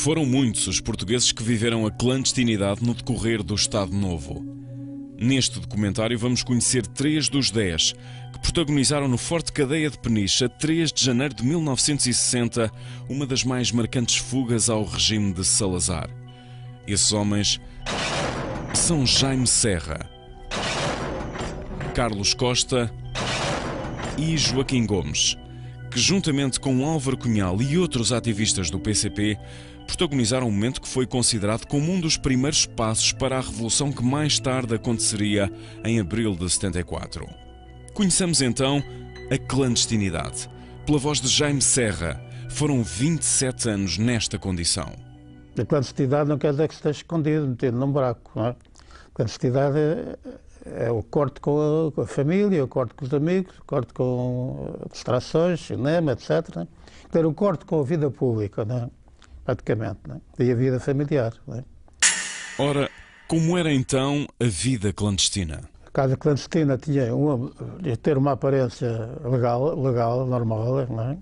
Foram muitos os portugueses que viveram a clandestinidade no decorrer do Estado Novo. Neste documentário vamos conhecer 3 dos 10 que protagonizaram no Forte Cadeia de Peniche, a 3 de janeiro de 1960, uma das mais marcantes fugas ao regime de Salazar. Esses homens são Jaime Serra, Carlos Costa e Joaquim Gomes, que juntamente com Álvaro Cunhal e outros ativistas do PCP protagonizaram um momento que foi considerado como um dos primeiros passos para a revolução que mais tarde aconteceria em abril de 74. Conheçamos então a clandestinidade. Pela voz de Jaime Serra, foram 27 anos nesta condição. A clandestinidade não quer dizer que esteja escondido, metido num buraco, não é? A clandestinidade é o corte com a família, o corte com os amigos, o corte com distrações, cinema, etc. Né? Ter o corte com a vida pública, não é? Praticamente, não é? E a vida familiar. Não é? Ora, como era então a vida clandestina? A casa clandestina tinha ter uma aparência legal, normal, não é?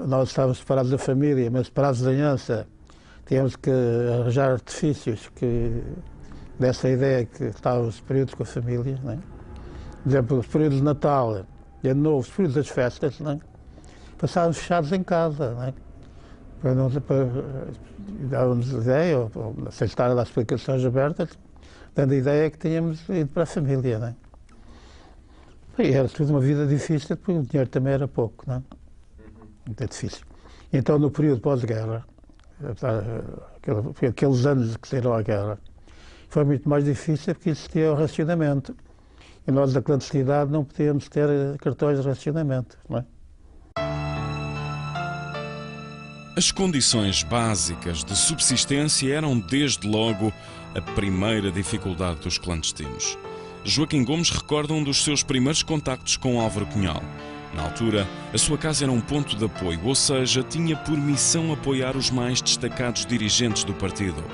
Nós estávamos separados da família, mas separados da aliança, tínhamos que arranjar artifícios que dessa ideia que estávamos períodos com a família, não é? Por exemplo, os períodos de Natal e Ano Novo, os períodos das festas, não é? Passávamos fechados em casa, não é? Dávamos a ideia, ou sem estar a dar explicações abertas, dando a ideia que tínhamos ido para a família, não é? E era tudo uma vida difícil, porque o dinheiro também era pouco, não é? Muito difícil. Então, no período pós-guerra, aqueles anos que saíram à guerra, foi muito mais difícil porque existia o racionamento. E nós, da clandestinidade, não podíamos ter cartões de racionamento, não é? As condições básicas de subsistência eram, desde logo, a primeira dificuldade dos clandestinos. Joaquim Gomes recorda um dos seus primeiros contactos com Álvaro Cunhal. Na altura, a sua casa era um ponto de apoio, ou seja, tinha por missão apoiar os mais destacados dirigentes do partido.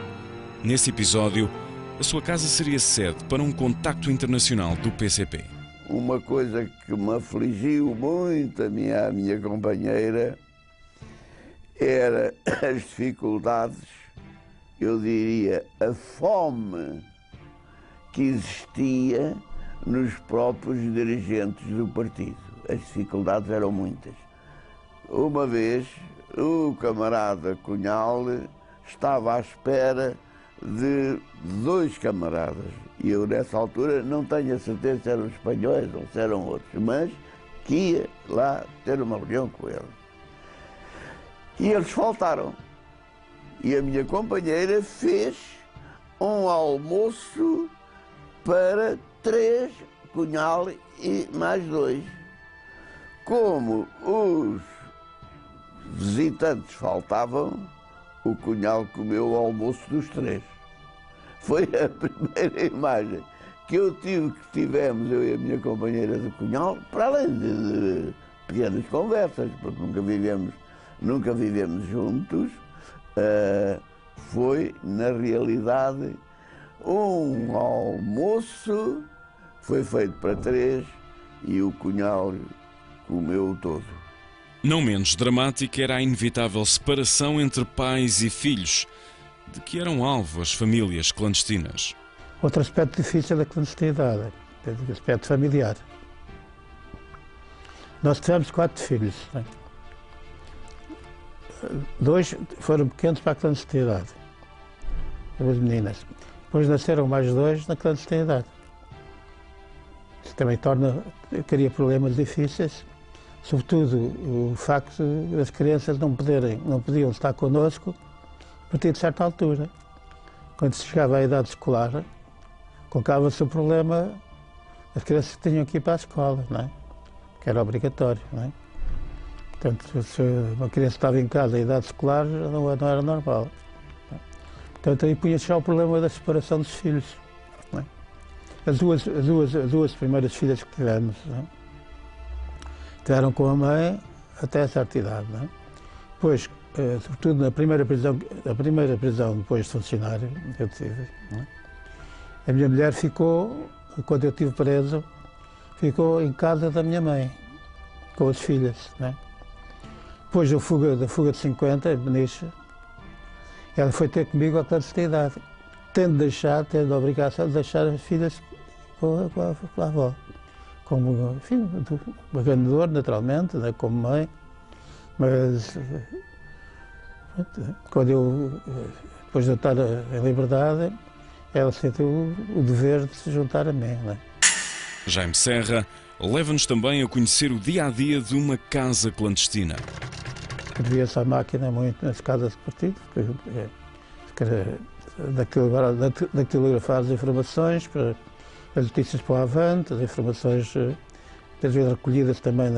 Nesse episódio, a sua casa seria sede para um contacto internacional do PCP. Uma coisa que me afligiu muito a minha companheira era as dificuldades, eu diria, a fome que existia nos próprios dirigentes do partido. As dificuldades eram muitas. Uma vez, o camarada Cunhal estava à espera de 2 camaradas. E eu, nessa altura, não tenho a certeza se eram espanhóis ou se eram outros, mas que ia lá ter uma reunião com eles. E eles faltaram. E a minha companheira fez um almoço para 3, Cunhal e mais 2. Como os visitantes faltavam, o Cunhal comeu o almoço dos 3. Foi a primeira imagem que tivemos, eu e a minha companheira de Cunhal, para além de pequenas conversas, porque nunca vivemos juntos, foi, na realidade, um almoço, foi feito para 3 e o Cunhal comeu todo. Não menos dramática era a inevitável separação entre pais e filhos, de que eram alvo as famílias clandestinas. Outro aspecto difícil da clandestinidade, o aspecto familiar. Nós tivemos 4 filhos, né? 2 foram pequenos para a clandestinidade, as meninas. Depois nasceram mais 2 na clandestinidade. Isso também cria problemas difíceis, sobretudo o facto das crianças não podiam estar connosco a partir de certa altura. Quando se chegava à idade escolar, colocava-se o problema, as crianças tinham que ir para a escola, não é? Que era obrigatório, não é? Portanto, se uma criança estava em casa à idade escolar, não era normal. Não é? Portanto, aí punha-se já o problema da separação dos filhos. Não é? As duas primeiras filhas que tivemos, não é? Tiveram com a mãe até a certa idade. Não é? Depois, sobretudo na primeira prisão depois de funcionário, eu tive, não é? A minha mulher ficou, quando eu estive preso, ficou em casa da minha mãe, com as filhas, não é? Depois da fuga de 50, em Peniche, Ela foi ter comigo à clandestinidade, tendo a obrigação de deixar as filhas com a avó. Como, enfim, uma grande dor, naturalmente, né, como mãe, mas quando eu, depois de eu estar em liberdade, ela sentiu o dever de se juntar a mim. Né? Jaime Serra leva-nos também a conhecer o dia-a-dia de uma casa clandestina. Via-se a máquina muito nas casas de partido, datilografar as informações, as notícias para o Avante, as informações, às vezes recolhidas também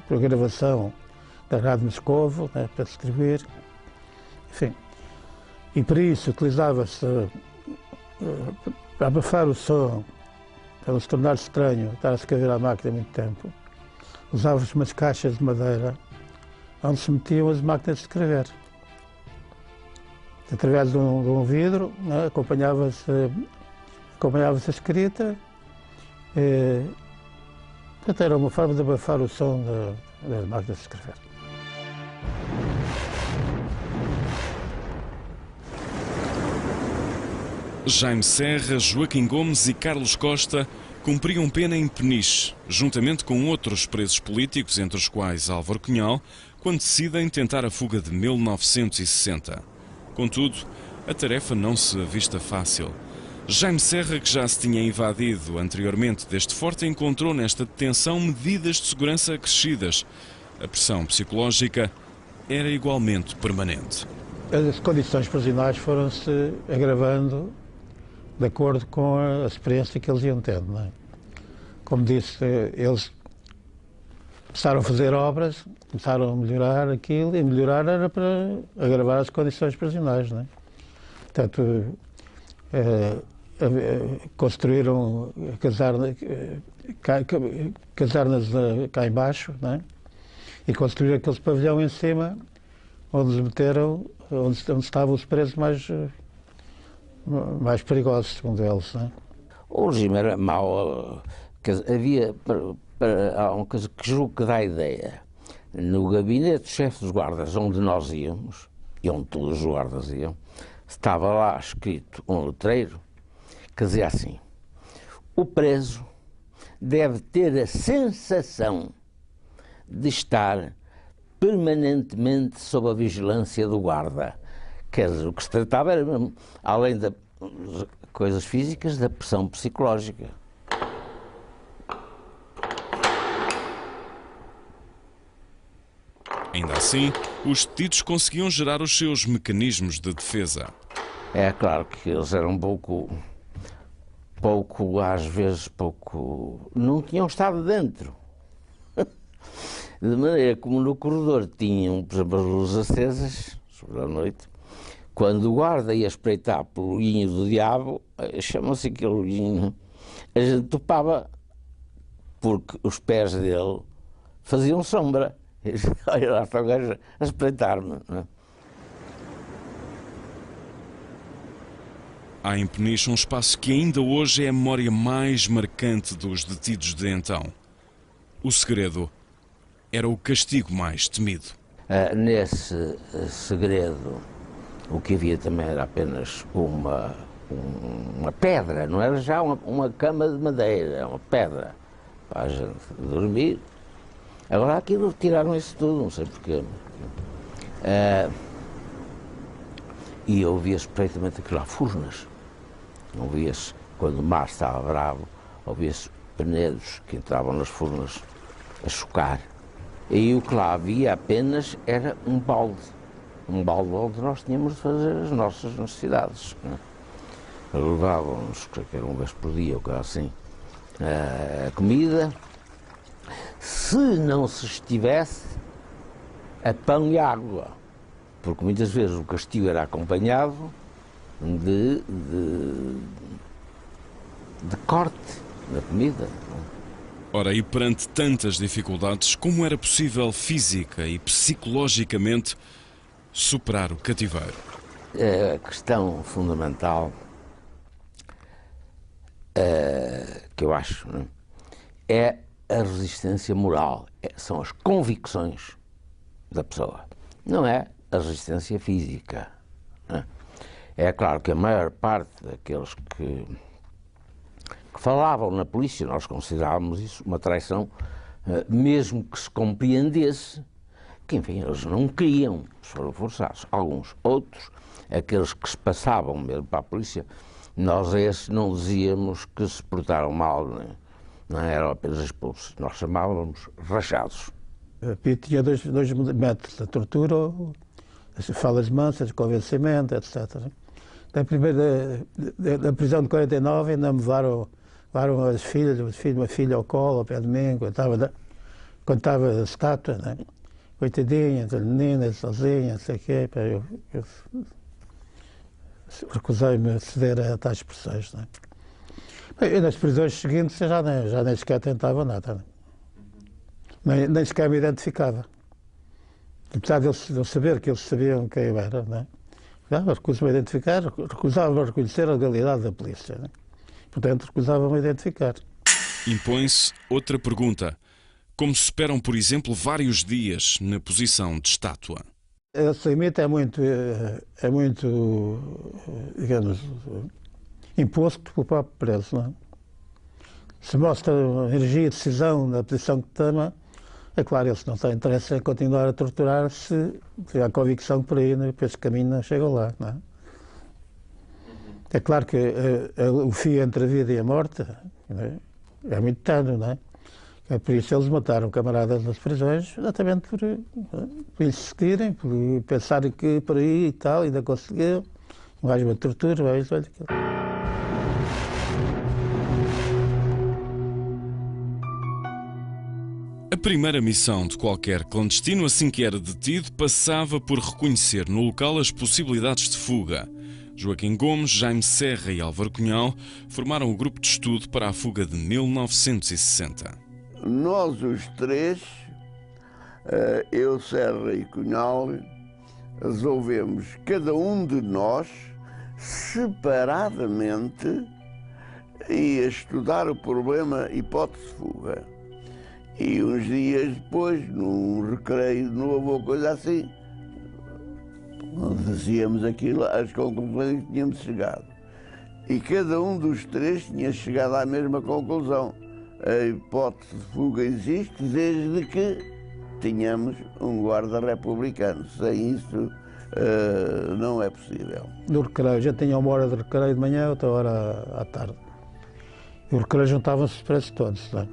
por gravação da Rádio Moscovo, né, para escrever. Enfim. E para isso utilizava-se, para abafar o som, para não se tornar estranho, estar a escrever à máquina há muito tempo, usava-se umas caixas de madeira onde se metiam as máquinas de escrever. Através de um vidro, né, acompanhava-se a escrita. Portanto, era uma forma de abafar o som das máquinas de escrever. Jaime Serra, Joaquim Gomes e Carlos Costa cumpriam pena em Peniche, juntamente com outros presos políticos, entre os quais Álvaro Cunhal, quando decidem tentar a fuga de 1960. Contudo, a tarefa não se avista fácil. Jaime Serra, que já se tinha invadido anteriormente deste forte, encontrou nesta detenção medidas de segurança acrescidas. A pressão psicológica era igualmente permanente. As condições prisionais foram-se agravando de acordo com a experiência que eles iam tendo. Não é? Como disse, eles começaram a fazer obras, começaram a melhorar aquilo, e melhorar era para agravar as condições prisionais. Não é? Portanto, construíram casernas cá embaixo, não é? E construíram aquele pavilhão em cima, onde os meteram, onde estavam os presos mais perigosos, segundo eles. Não é? O regime era mau. Havia, há uma coisa que julgo que dá ideia. No gabinete do chefe dos guardas, onde nós íamos, e onde todos os guardas iam, estava lá escrito um letreiro que dizia assim: o preso deve ter a sensação de estar permanentemente sob a vigilância do guarda. Quer dizer, o que se tratava era, além das coisas físicas, da pressão psicológica. Ainda assim, os detidos conseguiam gerar os seus mecanismos de defesa. É claro que eles eram pouco, às vezes, não tinham estado dentro. De maneira como no corredor tinham, por exemplo, as luzes acesas, sobre a noite, quando o guarda ia espreitar pelo olhinho do diabo, chama-se aquele olhinho, a gente topava, porque os pés dele faziam sombra. Olha lá, está o gajo a espreitar-me. Há em Peniche um espaço que ainda hoje é a memória mais marcante dos detidos de então. O segredo era o castigo mais temido. Nesse segredo, o que havia também era apenas uma pedra, não era já uma cama de madeira, uma pedra para a gente dormir. Agora aquilo tiraram isso tudo, não sei porquê. E ouvia-se perfeitamente aquilo, furnas. Ouvia-se, quando o mar estava bravo, ouvia-se penedos que entravam nas furnas a chocar. E o que lá havia apenas era um balde onde nós tínhamos de fazer as nossas necessidades. Levavam-nos, creio que era uma vez por dia, ou coisa assim, a comida. Se não se estivesse, a pão e água, porque muitas vezes o castigo era acompanhado de corte da comida. Ora, e perante tantas dificuldades, como era possível física e psicologicamente superar o cativeiro? A questão fundamental que eu acho, não é a resistência moral, são as convicções da pessoa, não é a resistência física. É claro que a maior parte daqueles que falavam na polícia, nós considerávamos isso uma traição, mesmo que se compreendesse que, enfim, eles não queriam, foram forçados. Alguns, outros, aqueles que se passavam mesmo para a polícia, nós a esses não dizíamos que se portaram mal, não eram apenas expulsos, nós chamávamos rachados. Tinha dois métodos, a tortura, as falas mansas, convencimento, etc. Da primeira, da prisão de 49 ainda me levaram as filhas, uma filha ao colo, ao pé de mim, quando estava a estátua, né? Coitadinha, da menina, sozinha, não sei o quê. Eu recusei-me a ceder a tais expressões. Né? Bem, nas prisões seguintes já nem sequer tentava nada. Né? Nem sequer me identificava. Apesar de eu saber que eles sabiam quem eu era, né? Recusava-me a identificar, recusava-me a reconhecer a legalidade da polícia. Né? Portanto, recusava-me a identificar. Impõe-se outra pergunta. Como se esperam, por exemplo, vários dias na posição de estátua? Esse limite é muito, digamos, imposto pelo próprio preso. Não é? Se mostra energia e decisão na posição que toma, é claro, eles não têm interesse em continuar a torturar se há convicção que por aí, por esse caminho, não chegam lá. Não é? É claro que o fio entre a vida e a morte é muito tênue, não é? É por isso eles mataram camaradas nas prisões, exatamente por insistirem, por pensarem que por aí e tal, ainda conseguiram, mais uma tortura, mais olha aquilo. A primeira missão de qualquer clandestino, assim que era detido, passava por reconhecer no local as possibilidades de fuga. Joaquim Gomes, Jaime Serra e Álvaro Cunhal formaram o grupo de estudo para a fuga de 1960. Nós os três, eu, Serra e Cunhal, resolvemos, cada um de nós, separadamente, ia estudar o problema hipótese de fuga. E uns dias depois, num recreio, numa coisa assim, fazíamos aquilo, as conclusões que tínhamos chegado. E cada um dos três tinha chegado à mesma conclusão. A hipótese de fuga existe desde que tenhamos um guarda republicano. Sem isso, não é possível. No recreio, já tinha uma hora de recreio de manhã, outra hora à tarde. E o recreio juntavam-se os presos todos. Não é?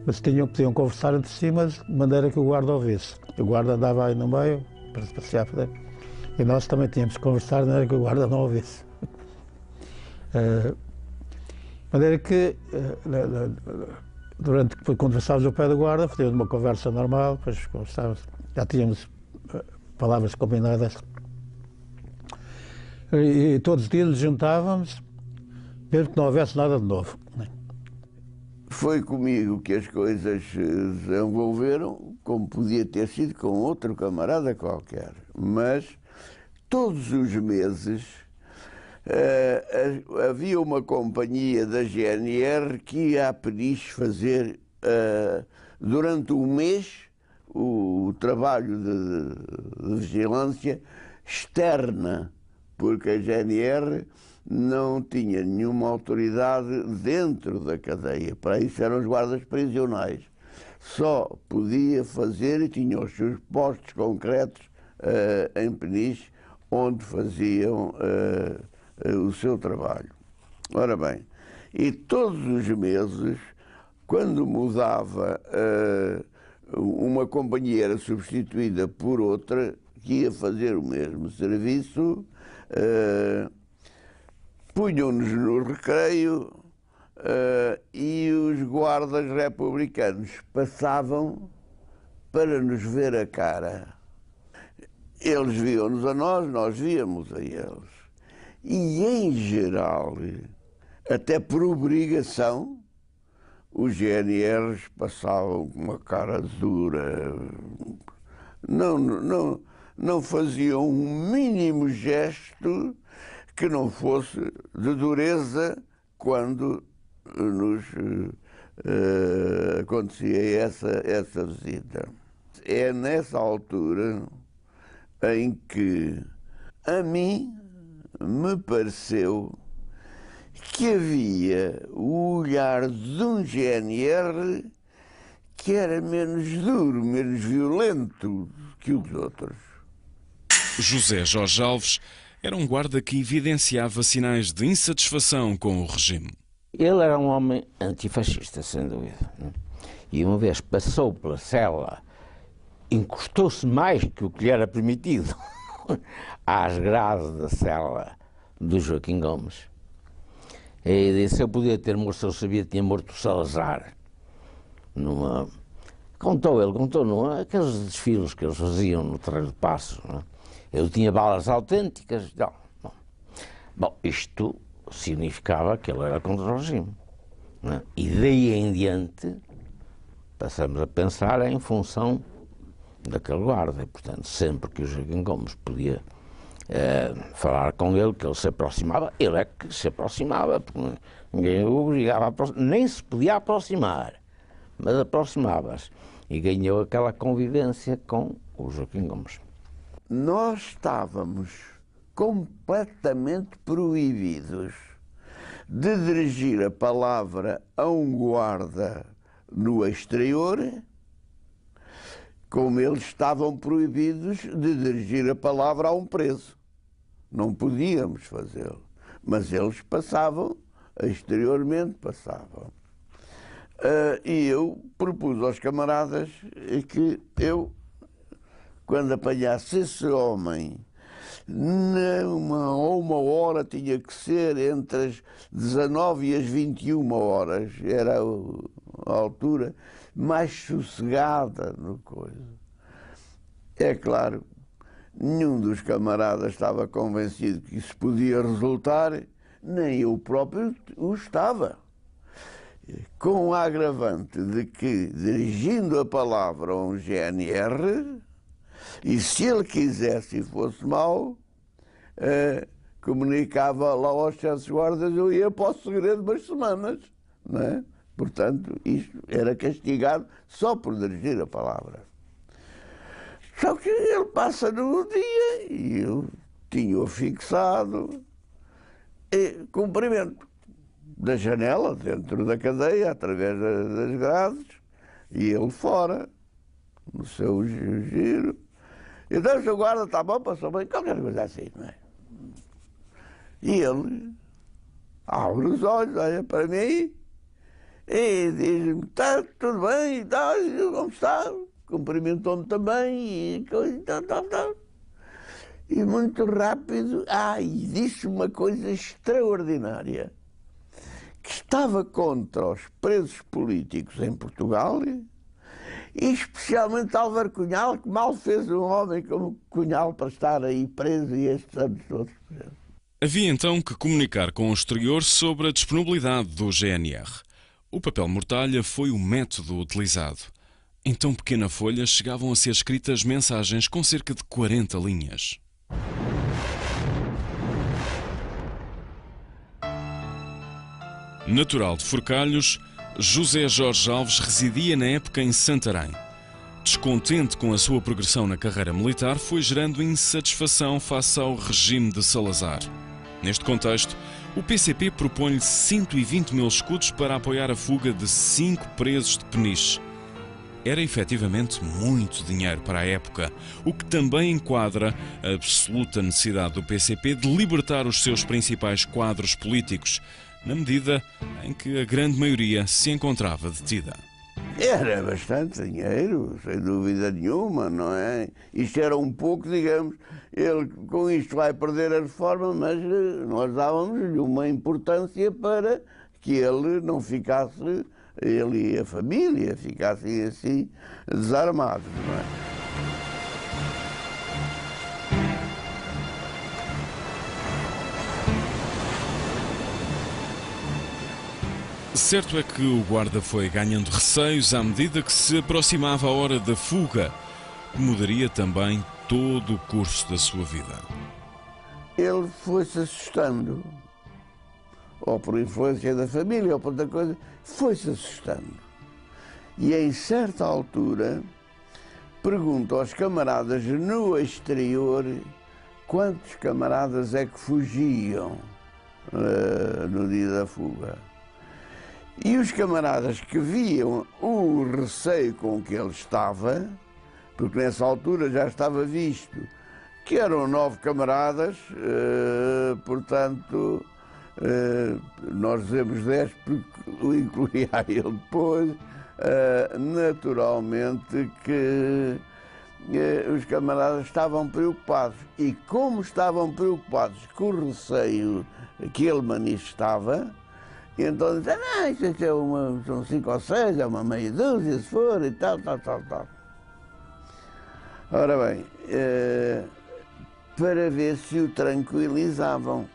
Mas podiam conversar entre si, mas de maneira que o guarda ouvisse. O guarda andava aí no meio, para se passear por aí. E nós também tínhamos que conversar de maneira que o guarda não ouvisse. De maneira que, quando conversávamos ao pé do guarda, fazíamos uma conversa normal, depois conversávamos, já tínhamos palavras combinadas. E todos os dias nos juntávamos, mesmo que não houvesse nada de novo. Foi comigo que as coisas se desenvolveram, como podia ter sido com outro camarada qualquer. Mas, todos os meses, havia uma companhia da GNR que ia a Peniche fazer, durante um mês, o trabalho de vigilância externa, porque a GNR não tinha nenhuma autoridade dentro da cadeia. Para isso eram os guardas prisionais. Só podia fazer e tinha os seus postos concretos em Peniche, onde faziam o seu trabalho. Ora bem, e todos os meses, quando mudava uma companhia, era substituída por outra que ia fazer o mesmo serviço, punham-nos no recreio e os guardas republicanos passavam para nos ver a cara. Eles viam-nos a nós víamos a eles. E, em geral, até por obrigação, os GNRs passavam com uma cara dura. Não faziam um mínimo gesto que não fosse de dureza quando nos acontecia essa visita. É nessa altura em que a mim me pareceu que havia o olhar de um GNR que era menos duro, menos violento que os outros. José Jorge Alves era um guarda que evidenciava sinais de insatisfação com o regime. Ele era um homem antifascista, sem dúvida. E uma vez passou pela cela, encostou-se mais que o que lhe era permitido às grades da cela do Joaquim Gomes. E disse: eu podia ter morto, se eu sabia que tinha morto o Salazar. Contou aqueles desfiles que eles faziam no Terreiro de Passos. Eu tinha balas autênticas. Não. Bom, isto significava que ele era contra o regime. E daí em diante passamos a pensar em função daquele guarda. E, portanto, sempre que o Joaquim Gomes podia falar com ele, que ele se aproximava, ele é que se aproximava, porque ninguém o obrigava a aproximar, nem se podia aproximar, mas aproximava-se e ganhou aquela convivência com o Joaquim Gomes. Nós estávamos completamente proibidos de dirigir a palavra a um guarda no exterior, como eles estavam proibidos de dirigir a palavra a um preso. Não podíamos fazê-lo, mas eles passavam, exteriormente passavam. E eu propus aos camaradas que eu, quando apanhasse esse homem, uma hora tinha que ser entre as 19 e as 21 horas, era a altura mais sossegada no coisa. É claro, nenhum dos camaradas estava convencido que isso podia resultar, nem eu próprio o estava. Com o agravante de que, dirigindo a palavra a um GNR, e se ele quisesse e fosse mau, comunicava lá aos chefes de guardas, eu ia para o segredo umas semanas, não é? Portanto, isto era castigado só por dirigir a palavra. Só que ele passa no dia e eu tinha-o fixado e cumprimento da janela, dentro da cadeia, através das grades, e ele fora, no seu giro. Então o seu guarda está bom, passou bem, qualquer coisa assim, não é? E ele abre os olhos, olha para mim e diz-me: está tudo bem, tá, como está? Cumprimentou-me também e muito rápido, e disse uma coisa extraordinária, que estava contra os presos políticos em Portugal, e especialmente Álvaro Cunhal, que mal fez um homem como Cunhal para estar aí preso e estes anos todos presos. Havia então que comunicar com o exterior sobre a disponibilidade do GNR. O papel mortalha foi o método utilizado. Em tão pequena folha chegavam a ser escritas mensagens com cerca de 40 linhas. Natural de Forcalhos, José Jorge Alves residia na época em Santarém. Descontente com a sua progressão na carreira militar, foi gerando insatisfação face ao regime de Salazar. Neste contexto, o PCP propõe-lhe 120 mil escudos para apoiar a fuga de 5 presos de Peniche. Era efetivamente muito dinheiro para a época, o que também enquadra a absoluta necessidade do PCP de libertar os seus principais quadros políticos, na medida em que a grande maioria se encontrava detida. Era bastante dinheiro, sem dúvida nenhuma, não é? Isto era um pouco, digamos, ele com isto vai perder a reforma, mas nós dávamos-lhe uma importância para que ele não ficasse, ele e a família ficassem assim desarmados, não é? Certo é que o guarda foi ganhando receios à medida que se aproximava a hora da fuga, que mudaria também todo o curso da sua vida. Ele foi-se assustando, ou por influência da família, ou por outra coisa, foi-se assustando. E em certa altura pergunta aos camaradas no exterior quantos camaradas é que fugiam no dia da fuga. E os camaradas que viam o receio com que ele estava, porque nessa altura já estava visto que eram 9 camaradas, portanto, nós dizemos 10 porque o incluía ele depois, naturalmente que os camaradas estavam preocupados. E como estavam preocupados com o receio que ele manifestava, então disseram, não, isso é são 5 ou 6, é uma meia dúzia, se for, e tal. Ora bem, para ver se o tranquilizavam.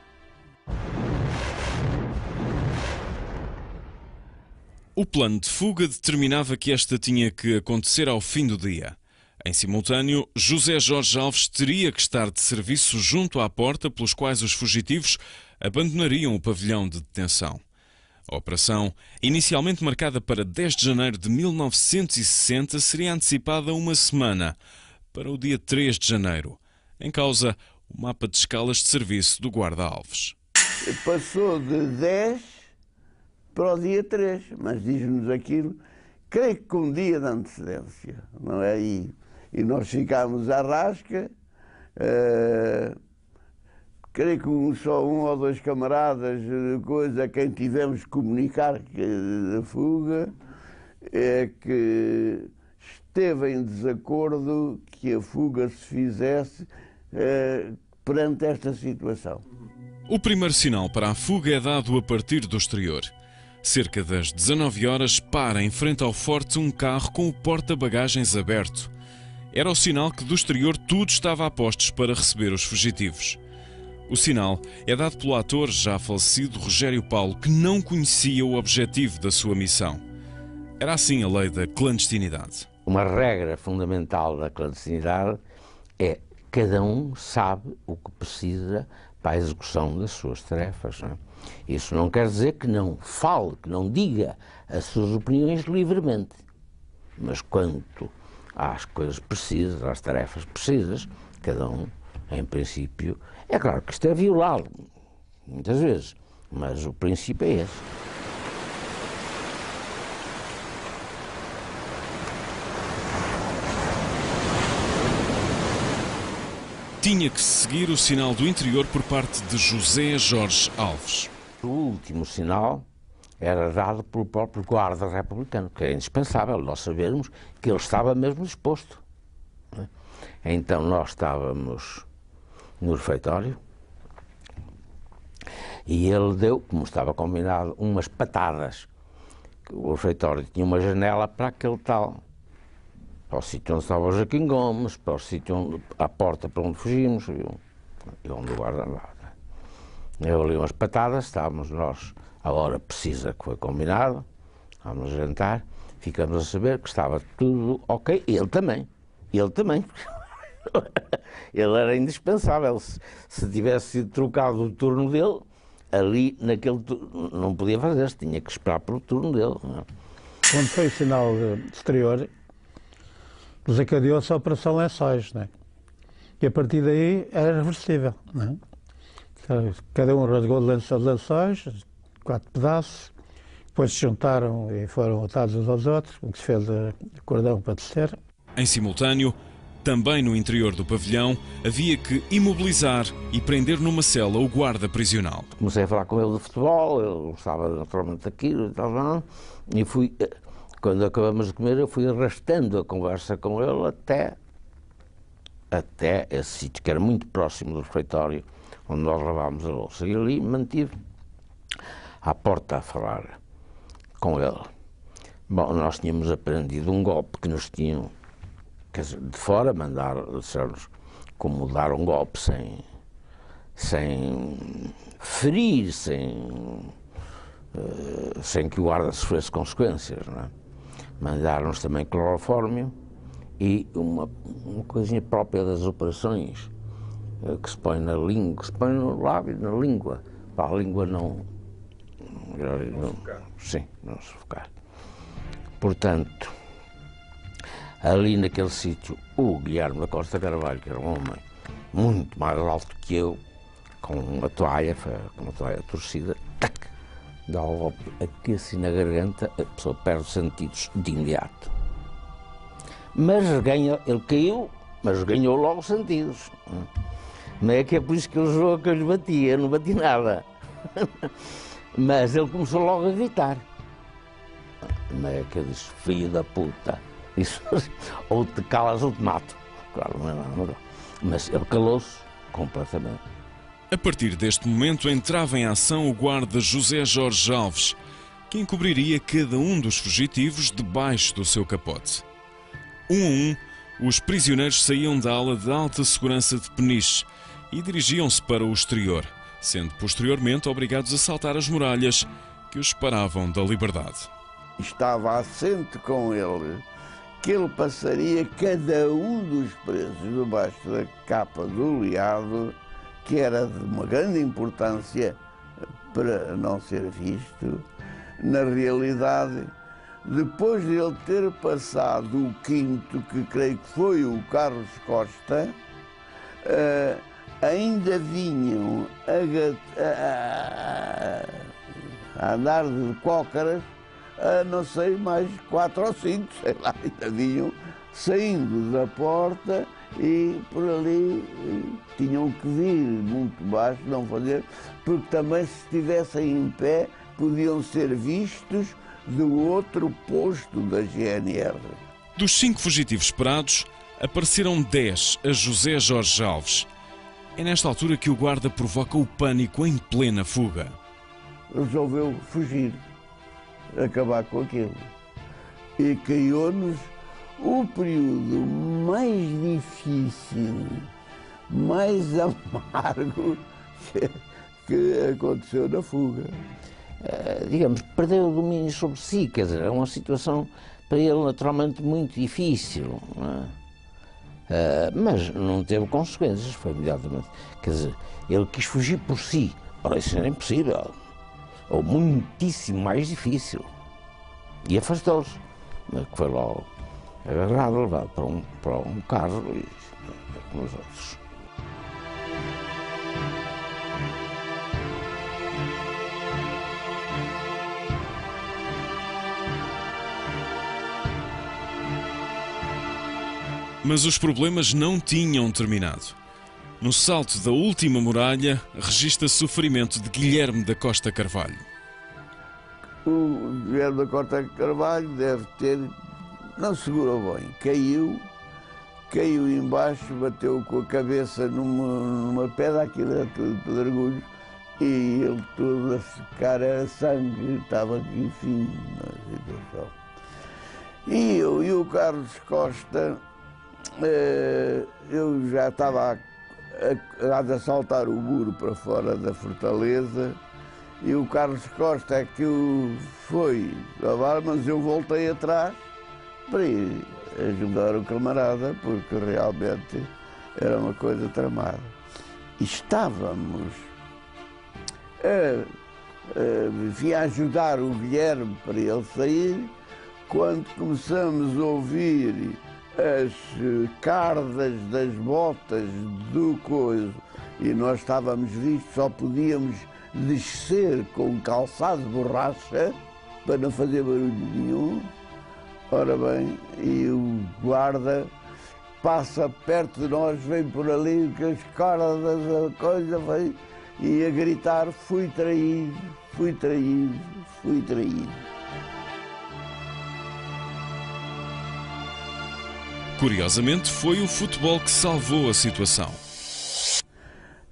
O plano de fuga determinava que esta tinha que acontecer ao fim do dia. Em simultâneo, José Jorge Alves teria que estar de serviço junto à porta pelos quais os fugitivos abandonariam o pavilhão de detenção. A operação, inicialmente marcada para 10 de janeiro de 1960, seria antecipada uma semana, para o dia 3 de janeiro. Em causa, o mapa de escalas de serviço do guarda Alves. Passou de 10 para o dia 3, mas diz-nos aquilo, creio que com um dia de antecedência, não é? E nós ficámos à rasca, creio que só um ou dois camaradas, a quem tivemos que comunicar da fuga, é que esteve em desacordo que a fuga se fizesse perante esta situação. O primeiro sinal para a fuga é dado a partir do exterior. Cerca das 19 horas, para em frente ao forte um carro com o porta-bagagens aberto. Era o sinal que do exterior tudo estava a postos para receber os fugitivos. O sinal é dado pelo ator já falecido Rogério Paulo, que não conhecia o objetivo da sua missão. Era assim a lei da clandestinidade. Uma regra fundamental da clandestinidade é cada um sabe o que precisa para a execução das suas tarefas. Não é? Isso não quer dizer que não fale, que não diga as suas opiniões livremente. Mas quanto às coisas precisas, às tarefas precisas, cada um, em princípio, é claro que isto é violado, muitas vezes, mas o princípio é esse. Tinha que seguir o sinal do interior por parte de José Jorge Alves. O último sinal era dado pelo próprio guarda republicano, que é indispensável nós sabermos que ele estava mesmo disposto. Então nós estávamos no refeitório e ele deu, como estava combinado, umas patadas. O refeitório tinha uma janela para aquele tal, para o sítio onde estava o Joaquim Gomes, para o sítio a porta para onde fugimos e onde o guarda andava. Eu ali umas patadas, estávamos nós, a hora precisa que foi combinado, estávamos a jantar, ficamos a saber que estava tudo ok, ele também. Ele era indispensável, se tivesse sido trocado o turno dele, ali naquele turno, não podia fazer, tinha que esperar pelo turno dele. Quando foi o sinal exterior, desencadeou-se a Operação Lençóis, né? E a partir daí era reversível, né? Cada um rasgou lençóis, 4 pedaços, depois se juntaram e foram atados uns aos outros, o que se fez de cordão para descer. Em simultâneo, também no interior do pavilhão, havia que imobilizar e prender numa cela o guarda prisional. Comecei a falar com ele de futebol, ele gostava naturalmente daquilo e tal, e fui, quando acabamos de comer, eu fui arrastando a conversa com ele até esse sítio, que era muito próximo do refeitório, onde nós lavávamos a louça. E ali mantive à porta a falar com ele. Bom, nós tínhamos aprendido um golpe que nos tinham, quer dizer, de fora, disseram-nos como dar um golpe sem ferir, sem que o guarda sofresse consequências, não é? Mandaram-nos também clorofórmio e uma coisinha própria das operações, que se põe na língua, que se põe no lábio, na língua, para a língua não sufocar. Portanto, ali naquele sítio, o Guilherme da Costa Carvalho, que era um homem muito mais alto que eu, com uma toalha torcida, tac, dá o golpe aqui assim na garganta, a pessoa perde os sentidos de imediato. Mas ele caiu, mas ganhou logo os sentidos. Não é que é por isso que ele jogou que eu lhe bati, eu não bati nada. Mas ele começou logo a gritar. Não é que eu disse, filho da puta, isso, ou te calas ou te mato. Claro, não é nada. Mas ele calou-se completamente. A partir deste momento entrava em ação o guarda José Jorge Alves, que encobriria cada um dos fugitivos debaixo do seu capote. Um a um, os prisioneiros saíam da ala de alta segurança de Peniche e dirigiam-se para o exterior, sendo posteriormente obrigados a saltar as muralhas que os separavam da liberdade. Estava assente com ele que ele passaria cada um dos presos debaixo da capa do leado, que era de uma grande importância para não ser visto. Na realidade, depois de ele ter passado o quinto, que creio que foi o Carlos Costa, ainda vinham a andar de cócaras, não sei, mais 4 ou 5, sei lá, ainda vinham saindo da porta e por ali tinham que vir muito baixo, não fazer, porque também se estivessem em pé podiam ser vistos do outro posto da GNR. Dos 5 fugitivos esperados, apareceram 10 a José Jorge Alves. É nesta altura que o guarda provoca o pânico em plena fuga. Resolveu fugir, acabar com aquilo. E caiu-nos o período mais difícil, mais amargo que aconteceu na fuga. Digamos, perdeu o domínio sobre si, quer dizer, é uma situação para ele naturalmente muito difícil, não é? Mas não teve consequências, foi imediatamente. Quer dizer, ele quis fugir por si, ora isso era impossível, ou muitíssimo mais difícil, e afastou-se, mas que foi logo agarrado, levado para um carro e como os outros. Mas os problemas não tinham terminado. No salto da última muralha, registra-se o sofrimento de Guilherme da Costa Carvalho. O Guilherme da Costa Carvalho deve ter, não segurou bem, caiu embaixo, bateu com a cabeça numa pedra, aquilo era tudo de pedregulho, e ele todo a secar a sangue, estava enfim na situação. E eu e o Carlos Costa, eu já estava a saltar o muro para fora da fortaleza e o Carlos Costa é que foi lavar, mas eu voltei atrás para ir ajudar o camarada, porque realmente era uma coisa tramada. E estávamos a ajudar o Guilherme para ele sair, quando começamos a ouvir as cardas das botas do coiso e nós estávamos vistos, só podíamos descer com calçado de borracha para não fazer barulho nenhum. Ora bem, e o guarda passa perto de nós, vem por ali com as cardas, a coisa, vem e a gritar: fui traído, fui traído, fui traído. Curiosamente, foi o futebol que salvou a situação.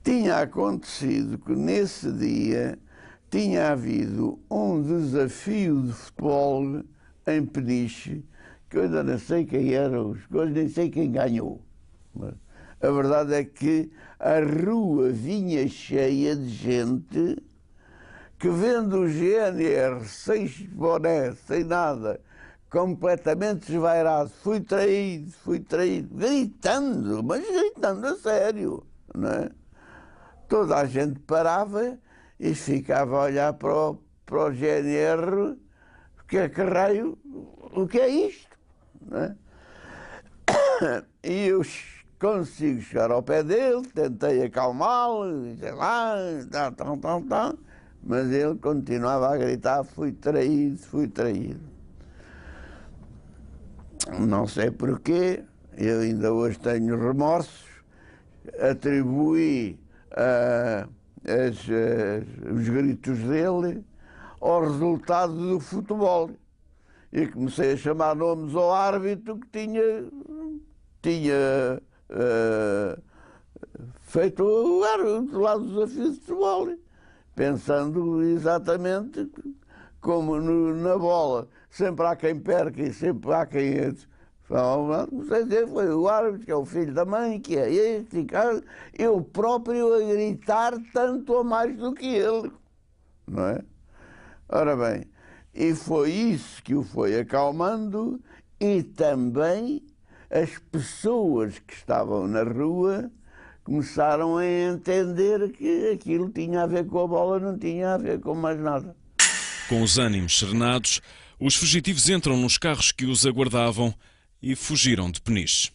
Tinha acontecido que nesse dia tinha havido um desafio de futebol em Peniche, que eu ainda não sei quem eram os gols, nem sei quem ganhou. Mas a verdade é que a rua vinha cheia de gente que, vendo o GNR sem boné, sem nada, completamente desvairado, fui traído, gritando, mas gritando a sério, não é? Toda a gente parava e ficava a olhar para o GNR, que raio, o que é isto? Não é? E eu consigo chegar ao pé dele, tentei acalmá-lo, sei lá, tal, mas ele continuava a gritar: fui traído, fui traído. Não sei porquê, eu ainda hoje tenho remorsos, atribuí os gritos dele ao resultado do futebol. E comecei a chamar nomes ao árbitro que tinha feito o árbitro lá do desafio de futebol, pensando exatamente como na bola. Sempre há quem perca e sempre há quem... Não sei dizer, foi o árbitro, que é o filho da mãe, que é este, eu próprio a gritar tanto ou mais do que ele, não é? Ora bem, e foi isso que o foi acalmando, e também as pessoas que estavam na rua começaram a entender que aquilo tinha a ver com a bola, não tinha a ver com mais nada. Com os ânimos serenados, os fugitivos entram nos carros que os aguardavam e fugiram de Peniche.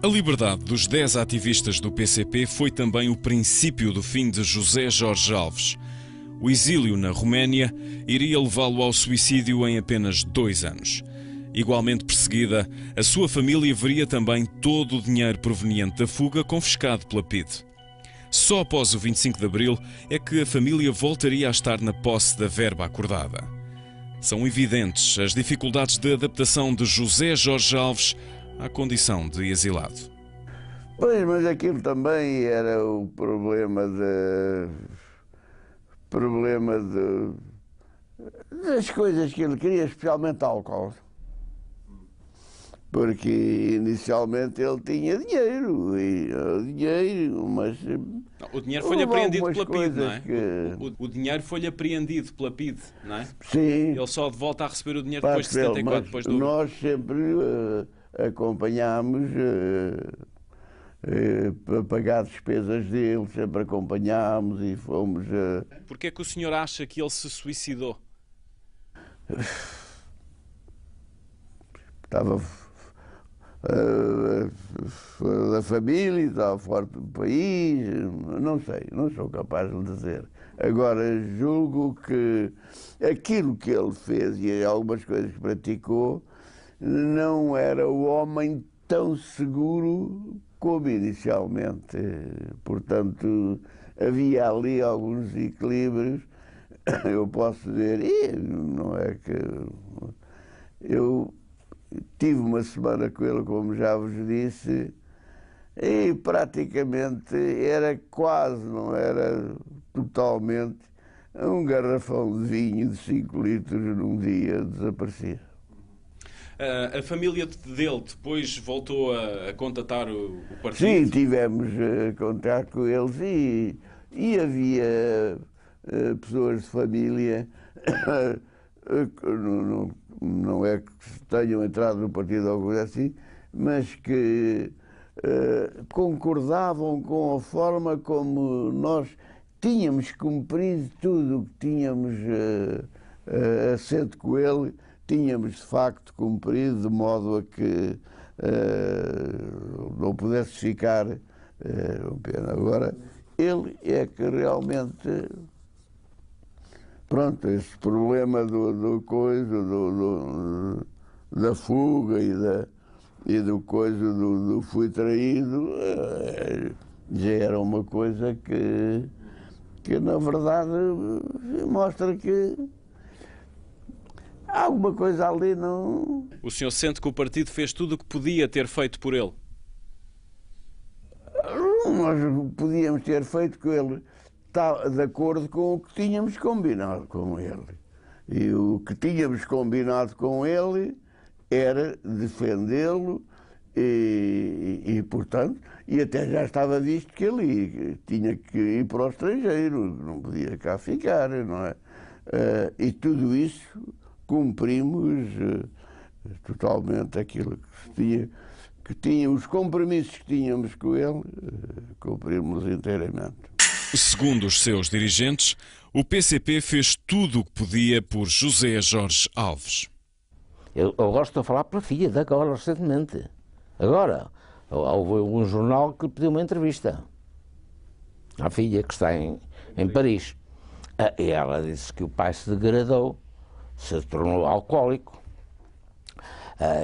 A liberdade dos 10 ativistas do PCP foi também o princípio do fim de José Jorge Alves. O exílio na Roménia iria levá-lo ao suicídio em apenas 2 anos. Igualmente perseguida, a sua família veria também todo o dinheiro proveniente da fuga confiscado pela PIDE. Só após o 25 de Abril é que a família voltaria a estar na posse da verba acordada. São evidentes as dificuldades de adaptação de José Jorge Alves à condição de exilado. Pois, mas aquilo também era o problema das coisas que ele queria, especialmente álcool. Porque inicialmente ele tinha dinheiro, mas... O dinheiro foi-lhe apreendido pela PIDE, não é? Que... O dinheiro foi-lhe apreendido pela PIDE, não é? Sim. Ele só volta a receber o dinheiro depois de 74, depois do... Nós sempre acompanhámos, para pagar despesas dele, sempre acompanhámos e fomos... Porquê é que o senhor acha que ele se suicidou? Estava da família, estava fora do país, não sei, não sou capaz de dizer. Agora, julgo que aquilo que ele fez e algumas coisas que praticou não era o homem tão seguro como inicialmente. Portanto, havia ali alguns equilíbrios. Eu posso dizer, não é que... Eu tive uma semana com ele, como já vos disse, e praticamente era quase, não era totalmente, um garrafão de vinho de 5 litros num dia desaparecia. A família dele depois voltou a contatar o partido? Sim, tivemos contato com eles e havia pessoas de família, não é que tenham entrado no partido ou alguma coisa assim, mas que concordavam com a forma como nós tínhamos cumprido tudo o que tínhamos assento com ele, tínhamos de facto cumprido, de modo a que não pudesse ficar pena. Agora, ele é que realmente... Pronto, esse problema da fuga e do fui traído já era uma coisa que na verdade mostra que há alguma coisa ali não... O senhor sente que o partido fez tudo o que podia ter feito por ele? Nós podíamos ter feito com ele. Está de acordo com o que tínhamos combinado com ele. E o que tínhamos combinado com ele era defendê-lo portanto, e até já estava visto que ele tinha que ir para o estrangeiro, não podia cá ficar, não é? E tudo isso cumprimos totalmente aquilo que tinha, os compromissos que tínhamos com ele, cumprimos inteiramente. Segundo os seus dirigentes, o PCP fez tudo o que podia por José Jorge Alves. Eu gosto de falar pela filha de agora, recentemente. Agora, houve um jornal que pediu uma entrevista à filha, que está em Paris. E ela disse que o pai se degradou, se tornou alcoólico,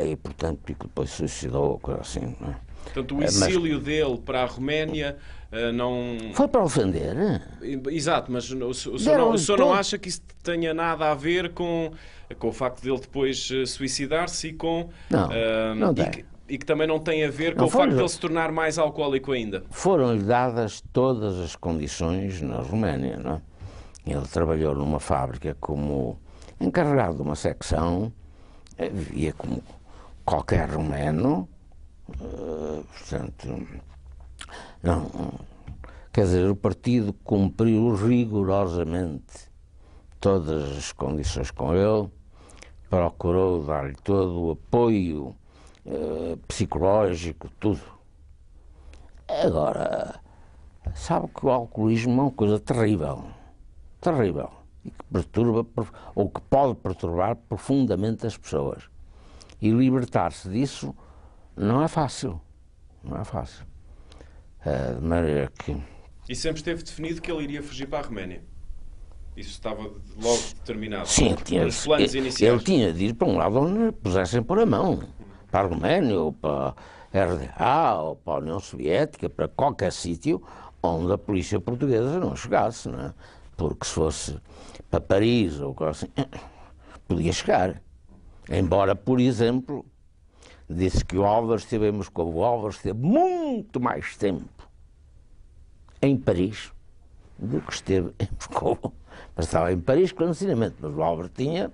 e portanto que depois se suicidou, coisa assim, não é? Portanto, o exílio dele para a Roménia não... Foi para ofender. Exato, mas o senhor não acha que isso tenha nada a ver com o facto dele depois suicidar-se e com... Não tem. E que também não tem a ver com o facto de ele se tornar mais alcoólico ainda? Foram-lhe dadas todas as condições na Roménia, não é? Ele trabalhou numa fábrica como encarregado de uma secção, vivia como qualquer romeno, portanto, não, quer dizer, o partido cumpriu rigorosamente todas as condições com ele, procurou dar-lhe todo o apoio psicológico, tudo. Agora, sabe que o alcoolismo é uma coisa terrível, terrível, e que perturba, ou que pode perturbar profundamente as pessoas. E libertar-se disso não é fácil, não é fácil. De maneira que... E sempre esteve definido que ele iria fugir para a Roménia? Isso estava logo determinado? Sim, nos planos iniciais? Ele tinha de ir para um lado onde pusessem por a mão. Para a Roménia, ou para a RDA, ou para a União Soviética, para qualquer sítio onde a polícia portuguesa não chegasse, não é? Porque se fosse para Paris ou coisa assim, podia chegar. Embora, por exemplo, disse que o Álvares esteve em Moscou. O Álvares esteve muito mais tempo em Paris do que esteve em Moscou. Mas estava em Paris clandestinamente, mas o Álvares tinha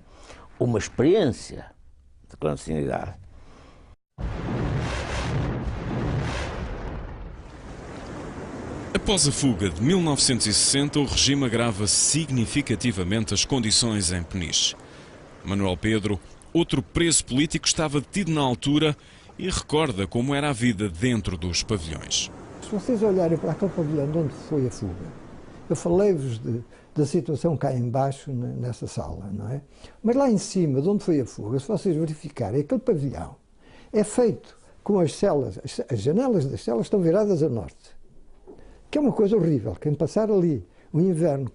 uma experiência de clandestinidade. Após a fuga de 1960, o regime agrava significativamente as condições em Peniche. Manuel Pedro, outro preso político, estava detido na altura e recorda como era a vida dentro dos pavilhões. Se vocês olharem para aquele pavilhão de onde foi a fuga, eu falei-vos da situação cá embaixo nessa sala, não é? Mas lá em cima, de onde foi a fuga, se vocês verificarem, aquele pavilhão é feito com as celas, as janelas das celas estão viradas a norte, que é uma coisa horrível. Quem passar ali o inverno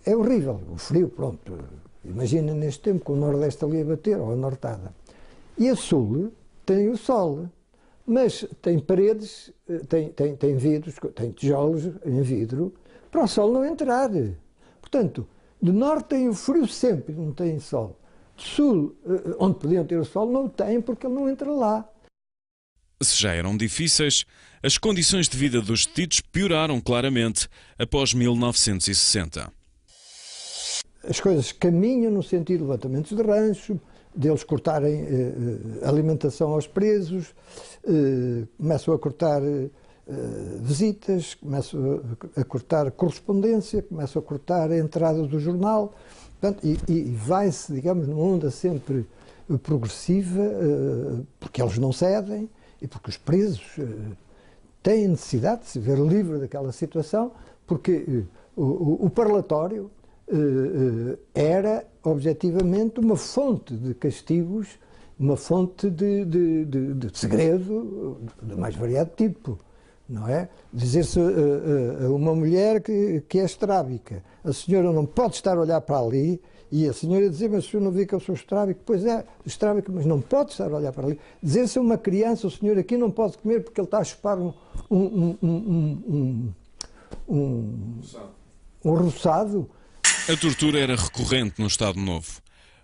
é horrível, o frio, pronto. Imagina neste tempo com o nordeste ali a bater, ou a nortada. E a sul tem o sol, mas tem paredes, tem vidros, tem tijolos em vidro, para o sol não entrar. Portanto, de norte tem o frio sempre, não tem sol. De sul, onde podiam ter o sol, não o tem, porque ele não entra lá. Se já eram difíceis, as condições de vida dos detidos pioraram claramente após 1960. As coisas caminham no sentido de levantamentos de rancho, deles cortarem alimentação aos presos, começam a cortar visitas, começam a cortar correspondência, começam a cortar a entrada do jornal. Portanto, e vai-se, digamos, numa onda sempre progressiva, porque eles não cedem e porque os presos têm necessidade de se ver livre daquela situação, porque o parlatório era, objetivamente, uma fonte de castigos, uma fonte de segredo de mais variado tipo, não é? Dizer-se a uma mulher que é estrábica, a senhora não pode estar a olhar para ali, e a senhora dizer, mas o senhor não vê que eu sou estrábico? Pois é, estrábico, mas não pode estar a olhar para ali. Dizer-se a uma criança, o senhor aqui não pode comer porque ele está a chupar um roçado. A tortura era recorrente no Estado Novo.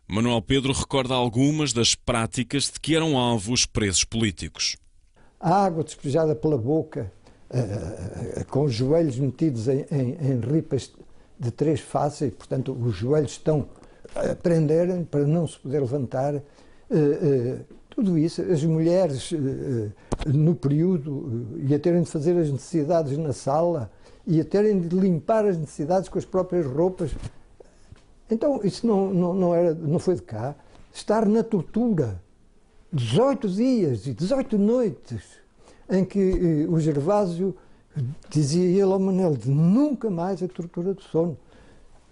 Manuel Pedro recorda algumas das práticas de que eram alvo os presos políticos. A água despejada pela boca, com os joelhos metidos em ripas de 3 faces, e, portanto, os joelhos estão a prenderem para não se poder levantar. Tudo isso, as mulheres no período, e a terem de fazer as necessidades na sala, e a terem de limpar as necessidades com as próprias roupas. Então, isso não foi de cá. Estar na tortura, 18 dias e 18 noites, em que o Gervásio dizia ele ao Manel de nunca mais a tortura do sono.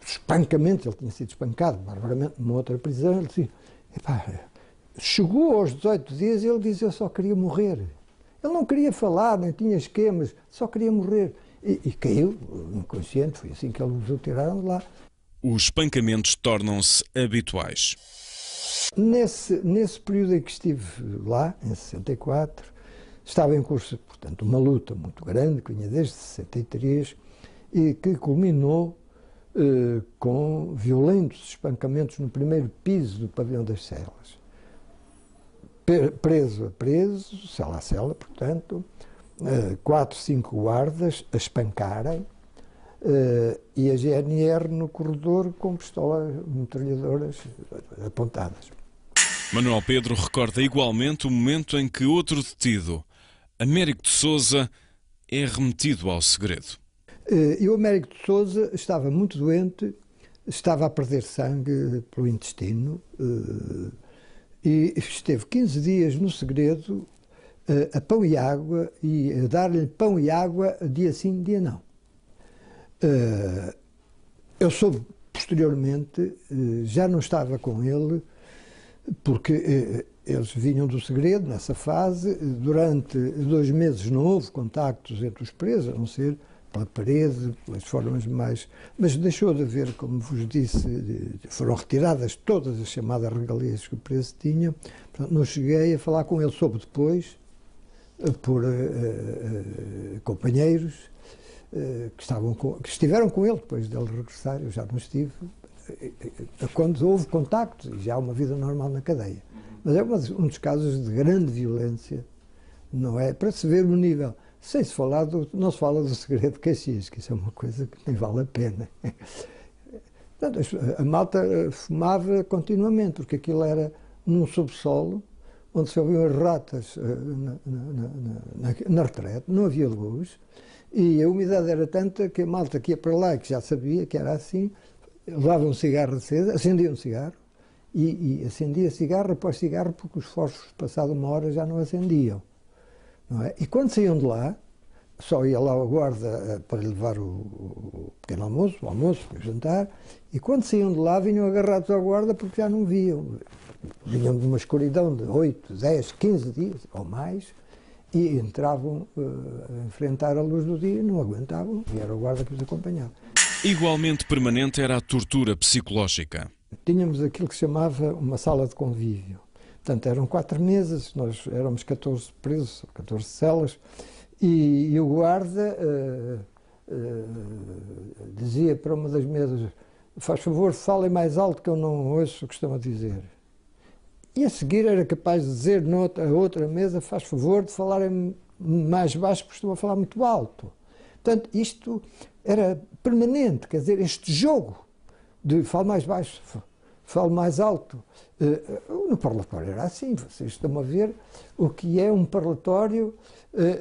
Espancamento, ele tinha sido espancado barbaramente numa outra prisão, ele dizia, epá, chegou aos 18 dias e ele dizia: eu só queria morrer. Ele não queria falar, nem tinha esquemas, só queria morrer. E caiu, inconsciente, foi assim que eles o tiraram de lá. Os espancamentos tornam-se habituais. Nesse período em que estive lá, em 64, estava em curso, portanto, uma luta muito grande, que vinha desde 63, e que culminou com violentos espancamentos no primeiro piso do pavilhão das celas. Preso a preso, cela a cela, portanto, 4, 5 guardas a espancarem, e a GNR no corredor com pistolas metralhadoras apontadas. Manuel Pedro recorda igualmente o momento em que outro detido, Américo de Sousa, é remetido ao segredo. E o Américo de Sousa estava muito doente, estava a perder sangue pelo intestino, e esteve 15 dias no segredo, a pão e água, e a dar-lhe pão e água dia sim, dia não. Eu soube posteriormente, já não estava com ele, porque eles vinham do segredo nessa fase. Durante 2 meses não houve contactos entre os presos, a não ser pela parede, pelas formas mais... Mas deixou de haver, como vos disse, foram retiradas todas as chamadas regalias que o preso tinha. Portanto, não cheguei a falar com ele, soube depois, por companheiros que estiveram com ele depois dele regressar. Eu já não estive, quando houve contactos, e já há uma vida normal na cadeia. Mas é um dos casos de grande violência, não é? Para se ver o nível, sem se falar não se fala do segredo de Caxias, que isso é uma coisa que nem vale a pena. Portanto, a malta fumava continuamente, porque aquilo era num subsolo, onde se ouviam as ratas na retrete, não havia luz, e a umidade era tanta que a malta que ia para lá, que já sabia que era assim, levava um cigarro aceso, acendia um cigarro, e acendia cigarro após cigarro, porque os fósforos, passado 1 hora, já não acendiam. Não é? E quando saíam de lá, só ia lá a guarda para lhe levar o pequeno almoço, o almoço, o jantar, e quando saíam de lá vinham agarrados à guarda porque já não viam. Vinham de uma escuridão de 8, 10, 15 dias ou mais, e entravam a enfrentar a luz do dia, não aguentavam, e era o guarda que os acompanhava. Igualmente permanente era a tortura psicológica. Tínhamos aquilo que se chamava uma sala de convívio. Portanto, eram 4 mesas, nós éramos 14 presos, 14 celas, e o guarda dizia para uma das mesas: faz favor, falem mais alto que eu não ouço o que estão a dizer. E a seguir era capaz de dizer a outra mesa: faz favor de falarem mais baixo porque estão a falar muito alto. Portanto, isto era permanente, quer dizer, este jogo de falo mais baixo, falo mais alto. No parlatório era assim, vocês estão a ver o que é um parlatório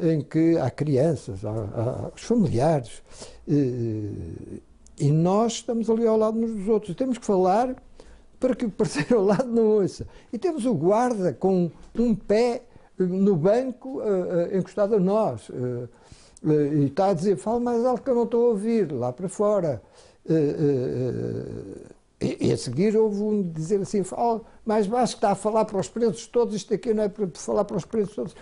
em que há crianças, há os familiares, e nós estamos ali ao lado uns dos outros. Temos que falar para que o parceiro ao lado não ouça. E temos o guarda com um pé no banco encostado a nós, e está a dizer: fala mais alto que eu não estou a ouvir, lá para fora. E a seguir houve um dizer assim: fala mais baixo, que está a falar para os presos todos, isto aqui não é para falar para os presos todos.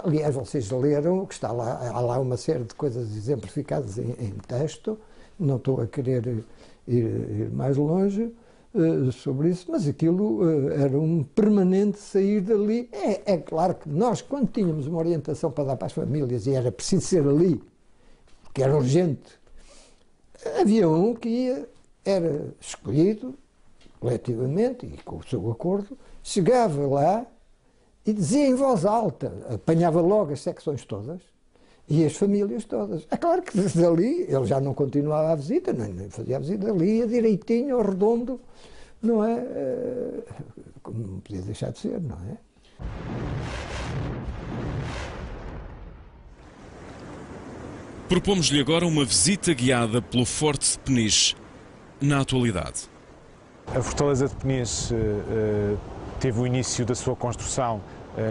Aliás, vocês leram que está lá, há lá uma série de coisas exemplificadas em texto, não estou a querer ir mais longe sobre isso, mas aquilo era um permanente sair dali. É claro que nós, quando tínhamos uma orientação para dar para as famílias e era preciso ser ali, que era urgente, havia um que ia, era escolhido coletivamente e com o seu acordo, chegava lá e dizia em voz alta, apanhava logo as secções todas e as famílias todas. É claro que dali ele já não continuava a visita, nem fazia a visita, ali ia direitinho, ao redondo, não é? Como não podia deixar de ser, não é? Propomos-lhe agora uma visita guiada pelo Forte de Peniche, na atualidade. A Fortaleza de Peniche teve o início da sua construção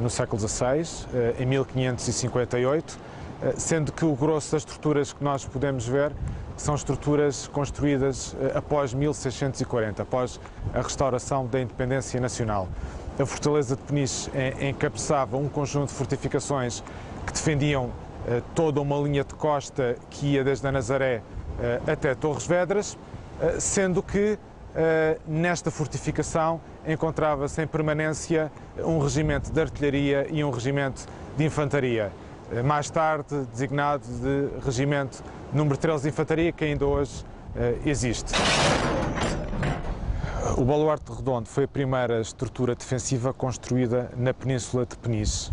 no século XVI, em 1558, sendo que o grosso das estruturas que nós podemos ver são estruturas construídas após 1640, após a restauração da independência nacional. A fortaleza de Peniche encabeçava um conjunto de fortificações que defendiam toda uma linha de costa que ia desde a Nazaré até Torres Vedras, sendo que nesta fortificação encontrava-se em permanência um regimento de artilharia e um regimento de infantaria, mais tarde designado de Regimento número 13 de Infantaria, que ainda hoje existe. O Baluarte Redondo foi a primeira estrutura defensiva construída na Península de Peniche,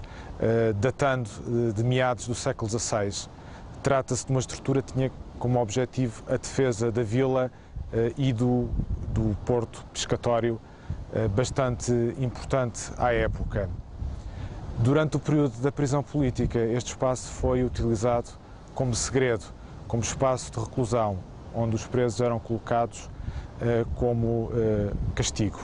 datando de meados do século XVI. Trata-se de uma estrutura que tinha como objetivo a defesa da vila e do porto pescatório, bastante importante à época. Durante o período da prisão política, este espaço foi utilizado como segredo, como espaço de reclusão, onde os presos eram colocados como castigo.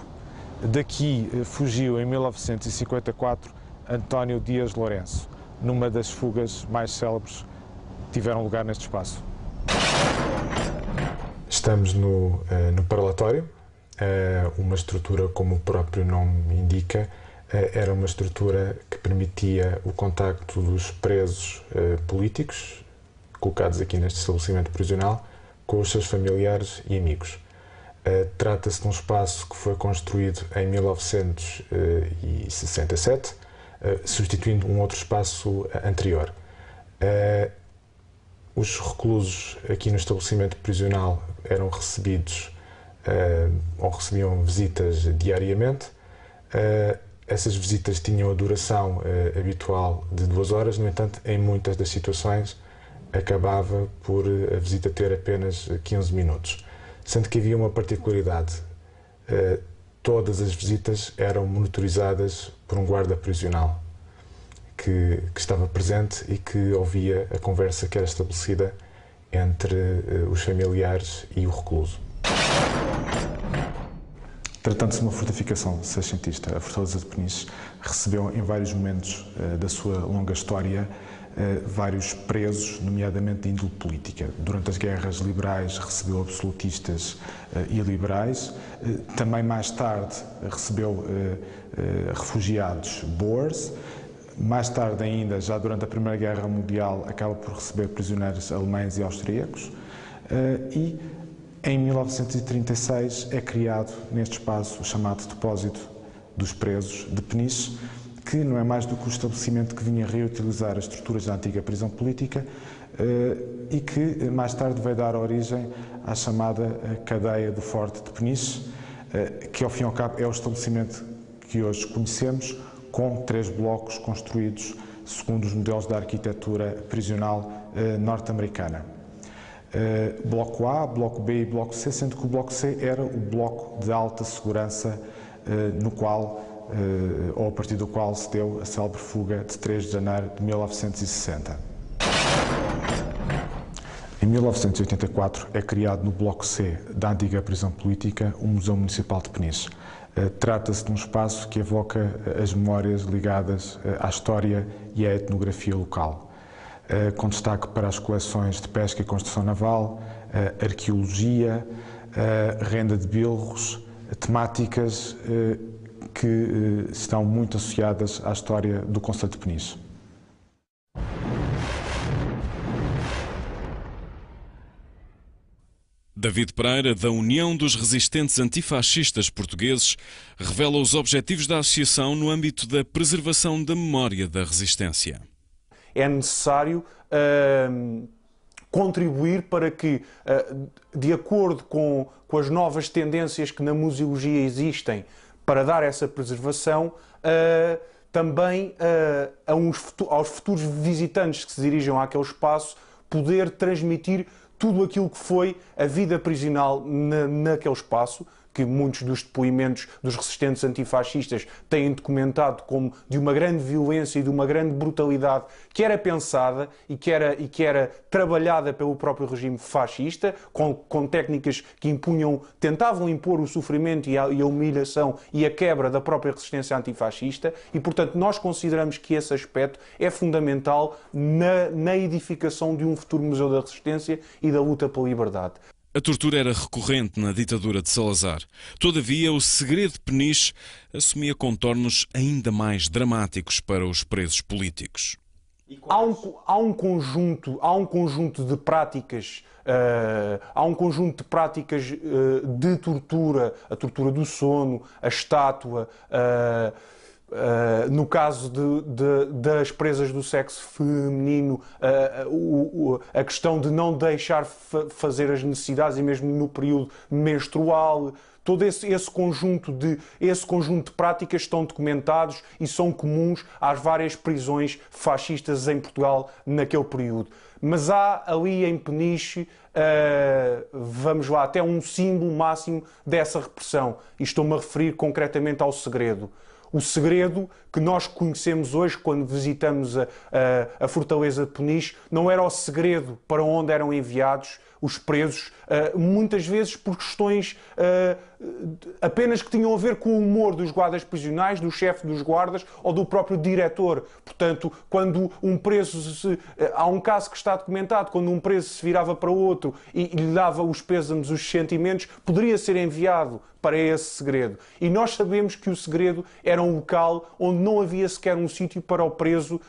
Daqui fugiu em 1954 António Dias Lourenço, numa das fugas mais célebres que tiveram lugar neste espaço. Estamos no parlatório, uma estrutura, como o próprio nome indica, era uma estrutura que permitia o contacto dos presos políticos, colocados aqui neste estabelecimento prisional, com os seus familiares e amigos. Trata-se de um espaço que foi construído em 1967, substituindo um outro espaço anterior. Os reclusos aqui no estabelecimento prisional eram recebidos ou recebiam visitas diariamente. Essas visitas tinham a duração habitual de 2 horas, no entanto, em muitas das situações acabava por a visita ter apenas 15 minutos. Sendo que havia uma particularidade, todas as visitas eram monitorizadas por um guarda prisional que estava presente e que ouvia a conversa que era estabelecida entre os familiares e o recluso. Tratando-se de uma fortificação seiscentista, a Fortaleza de Peniche recebeu em vários momentos da sua longa história vários presos, nomeadamente de índole política. Durante as guerras liberais recebeu absolutistas e liberais. Também mais tarde recebeu refugiados boers. Mais tarde ainda, já durante a Primeira Guerra Mundial, acaba por receber prisioneiros alemães e austríacos. E em 1936 é criado neste espaço o chamado Depósito dos Presos de Peniche, que não é mais do que o estabelecimento que vinha reutilizar as estruturas da antiga prisão política e que mais tarde vai dar origem à chamada cadeia do Forte de Peniche, que ao fim e ao cabo é o estabelecimento que hoje conhecemos, com 3 blocos construídos segundo os modelos da arquitetura prisional norte-americana. Bloco A, Bloco B e Bloco C, sendo que o Bloco C era o bloco de alta segurança no qual, ou a partir do qual se deu a célebre fuga de 3 de janeiro de 1960. Em 1984 é criado no Bloco C da antiga prisão política o Museu Municipal de Peniche. Trata-se de um espaço que evoca as memórias ligadas à história e à etnografia local, com destaque para as coleções de pesca e construção naval, arqueologia, renda de bilros, temáticas que estão muito associadas à história do concelho de Peniche. David Pereira, da União dos Resistentes Antifascistas Portugueses, revela os objetivos da associação no âmbito da preservação da memória da resistência. É necessário contribuir para que, de acordo com as novas tendências que na museologia existem para dar essa preservação, também aos futuros visitantes que se dirijam àquele espaço, poder transmitir tudo aquilo que foi a vida prisional naquele espaço, que muitos dos depoimentos dos resistentes antifascistas têm documentado como de uma grande violência e de uma grande brutalidade que era pensada e que era trabalhada pelo próprio regime fascista, com técnicas que tentavam impor o sofrimento e a humilhação e a quebra da própria resistência antifascista, e, portanto, nós consideramos que esse aspecto é fundamental na edificação de um futuro Museu da Resistência e da luta pela liberdade. A tortura era recorrente na ditadura de Salazar. Todavia, o segredo de Peniche assumia contornos ainda mais dramáticos para os presos políticos. Há um conjunto de práticas, de tortura, a tortura do sono, a estátua, no caso das presas do sexo feminino, a questão de não deixar fazer as necessidades, e mesmo no período menstrual. Todo esse conjunto de práticas estão documentados e são comuns às várias prisões fascistas em Portugal naquele período. Mas há ali em Peniche, vamos lá, até um símbolo máximo dessa repressão. E estou-me a referir concretamente ao segredo. O segredo que nós conhecemos hoje quando visitamos a Fortaleza de Peniche não era o segredo para onde eram enviados os presos, muitas vezes por questões apenas que tinham a ver com o humor dos guardas prisionais, do chefe dos guardas ou do próprio diretor. Portanto, quando um preso... há um caso que está documentado, quando um preso se virava para outro e lhe dava os pêsames, os sentimentos, poderia ser enviado para esse segredo. E nós sabemos que o segredo era um local onde não havia sequer um sítio para o preso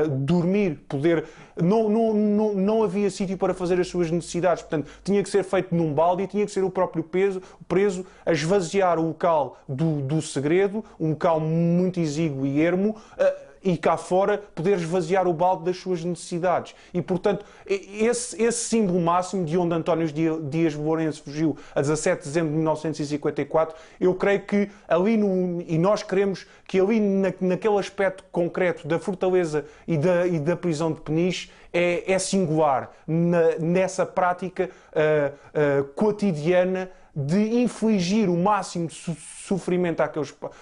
dormir, não havia sítio para fazer as suas necessidades. Portanto, tinha que ser feito num balde e tinha que ser o próprio preso a esvaziar o local do segredo, um local muito exíguo e ermo, e cá fora poder esvaziar o balde das suas necessidades. E, portanto, esse símbolo máximo de onde António Dias Lourenço fugiu a 17 de dezembro de 1954, eu creio que ali, e nós queremos que ali naquele aspecto concreto da Fortaleza e da prisão de Peniche, é singular nessa prática cotidiana de infligir o máximo de sofrimento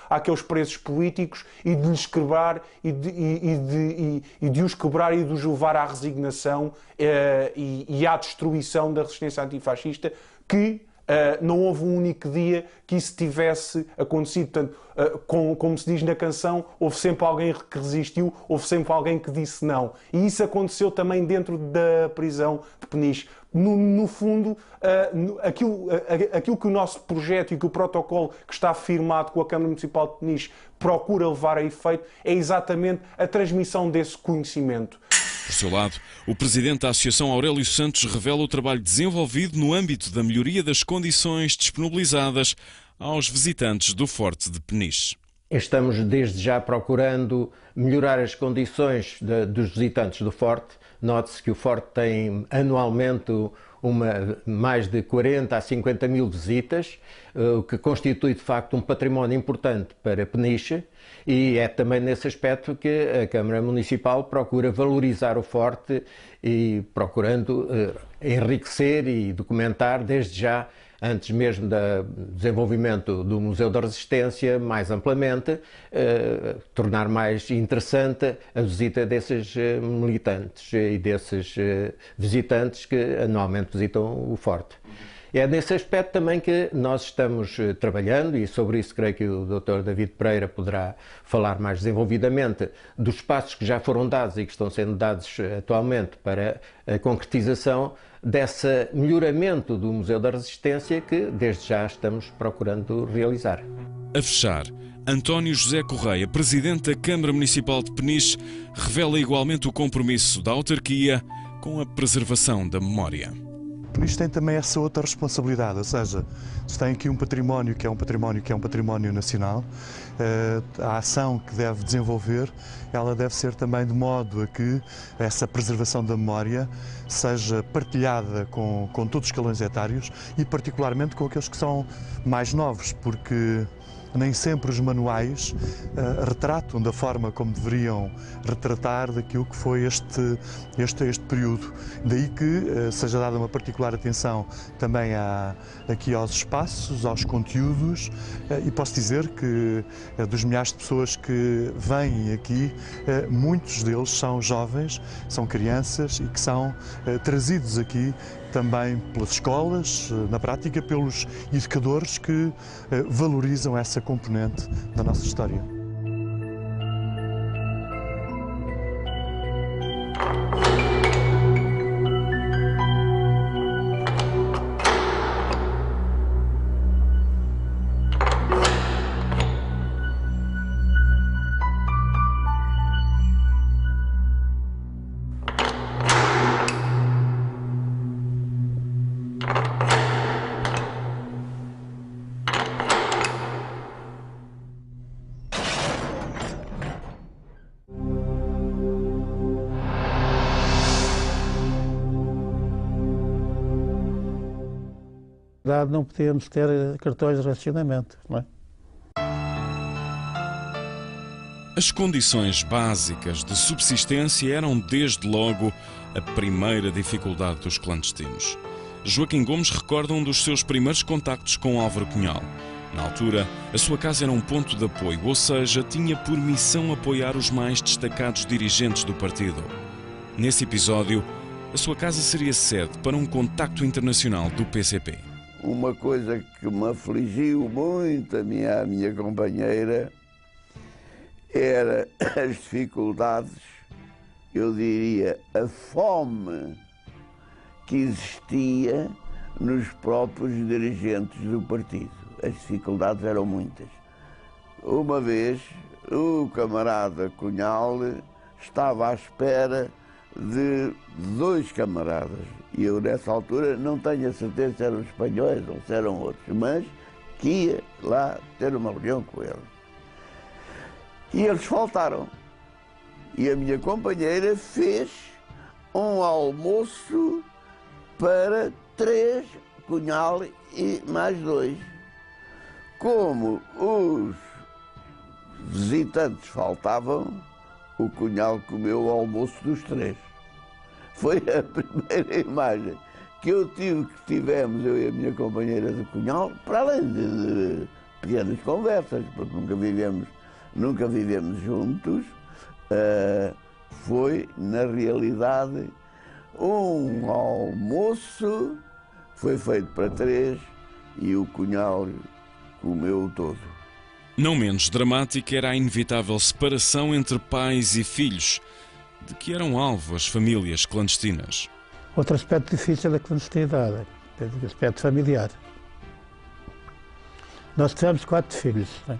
àqueles presos políticos e de lhes quebrar e de os quebrar e de os levar à resignação e à destruição da resistência antifascista, que não houve um único dia que isso tivesse acontecido. Portanto, como se diz na canção, houve sempre alguém que resistiu, houve sempre alguém que disse não. E isso aconteceu também dentro da prisão de Peniche. No fundo, aquilo que o nosso projeto e que o protocolo que está firmado com a Câmara Municipal de Peniche procura levar a efeito é exatamente a transmissão desse conhecimento. Por seu lado, o presidente da Associação, Aurélio Santos, revela o trabalho desenvolvido no âmbito da melhoria das condições disponibilizadas aos visitantes do Forte de Peniche. Estamos desde já procurando melhorar as condições dos visitantes do Forte. Note-se que o Forte tem anualmente mais de 40 a 50 mil visitas, o que constitui de facto um património importante para Peniche, e é também nesse aspecto que a Câmara Municipal procura valorizar o Forte e procurando enriquecer e documentar desde já, antes mesmo do desenvolvimento do Museu da Resistência, mais amplamente, tornar mais interessante a visita desses militantes e desses visitantes que anualmente visitam o Forte. É nesse aspecto também que nós estamos trabalhando, e sobre isso creio que o Dr. David Pereira poderá falar mais desenvolvidamente, dos passos que já foram dados e que estão sendo dados atualmente para a concretização desse melhoramento do Museu da Resistência que desde já estamos procurando realizar. A fechar, António José Correia, presidente da Câmara Municipal de Peniche, revela igualmente o compromisso da autarquia com a preservação da memória. Peniche tem também essa outra responsabilidade, ou seja, se tem aqui um património que é um património nacional, a ação que deve desenvolver, ela deve ser também de modo a que essa preservação da memória seja partilhada com todos os escalões etários e particularmente com aqueles que são mais novos, porque nem sempre os manuais retratam da forma como deveriam retratar daquilo que foi este período. Daí que seja dada uma particular atenção também aqui aos espaços, aos conteúdos, e posso dizer que dos milhares de pessoas que vêm aqui, muitos deles são jovens, são crianças e que são trazidos aqui também pelas escolas, na prática pelos educadores que valorizam essa componente da nossa história. Não podíamos ter cartões de racionamento, não é? As condições básicas de subsistência eram, desde logo, a primeira dificuldade dos clandestinos. Joaquim Gomes recorda um dos seus primeiros contactos com Álvaro Cunhal. Na altura, a sua casa era um ponto de apoio, ou seja, tinha por missão apoiar os mais destacados dirigentes do partido. Nesse episódio, a sua casa seria sede para um contacto internacional do PCP. Uma coisa que me afligiu muito a minha companheira era as dificuldades, eu diria, a fome que existia nos próprios dirigentes do partido. As dificuldades eram muitas. Uma vez, o camarada Cunhal estava à espera de 2 camaradas. E eu, nessa altura, não tenho a certeza se eram espanhóis ou se eram outros, mas que ia lá ter uma reunião com eles. E eles faltaram. E a minha companheira fez um almoço para 3, Cunhal e mais 2. Como os visitantes faltavam, o Cunhal comeu o almoço dos 3. Foi a primeira imagem que tivemos, eu e a minha companheira de Cunhal, para além de pequenas conversas, porque nunca vivemos juntos, foi, na realidade, um almoço, foi feito para 3 e o Cunhal comeu todo. Não menos dramática era a inevitável separação entre pais e filhos, de que eram alvo as famílias clandestinas. Outro aspecto difícil da clandestinidade, o aspecto familiar. Nós tivemos 4 filhos. Né?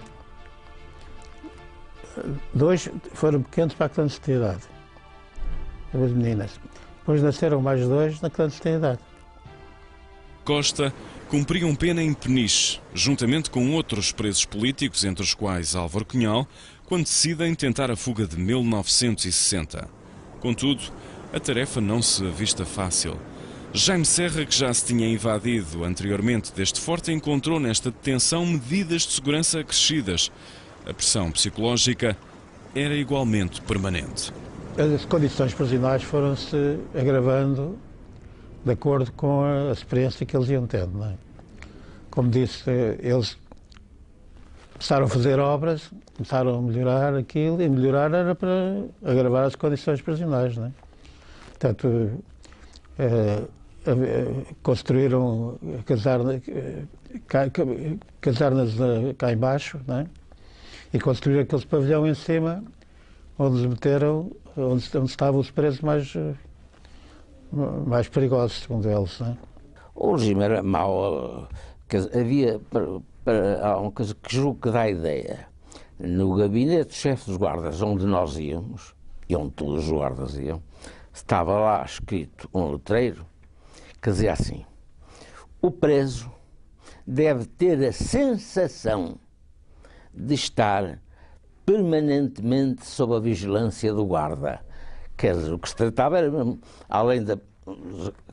2 foram pequenos para a clandestinidade, as meninas. Depois nasceram mais 2 na clandestinidade. Costa cumpriam pena em Peniche, juntamente com outros presos políticos, entre os quais Álvaro Cunhal, quando decidem tentar a fuga de 1960. Contudo, a tarefa não se avista fácil. Jaime Serra, que já se tinha invadido anteriormente deste forte, encontrou nesta detenção medidas de segurança acrescidas. A pressão psicológica era igualmente permanente. As condições prisionais foram-se agravando de acordo com a experiência que eles iam tendo. Não é? Como disse, eles começaram a fazer obras, começaram a melhorar aquilo, e melhorar era para agravar as condições prisionais. Não é? Portanto, construíram casernas cá embaixo, não é? E construíram aquele pavilhão em cima, onde meteram, onde estavam os presos mais perigosos, segundo eles. Não é? O regime era mau. Havia, há uma coisa que julgo que dá ideia. No gabinete do chefe dos guardas, onde nós íamos, e onde todos os guardas iam, estava lá escrito um letreiro que dizia assim: o preso deve ter a sensação de estar permanentemente sob a vigilância do guarda. Quer dizer, o que se tratava era, além das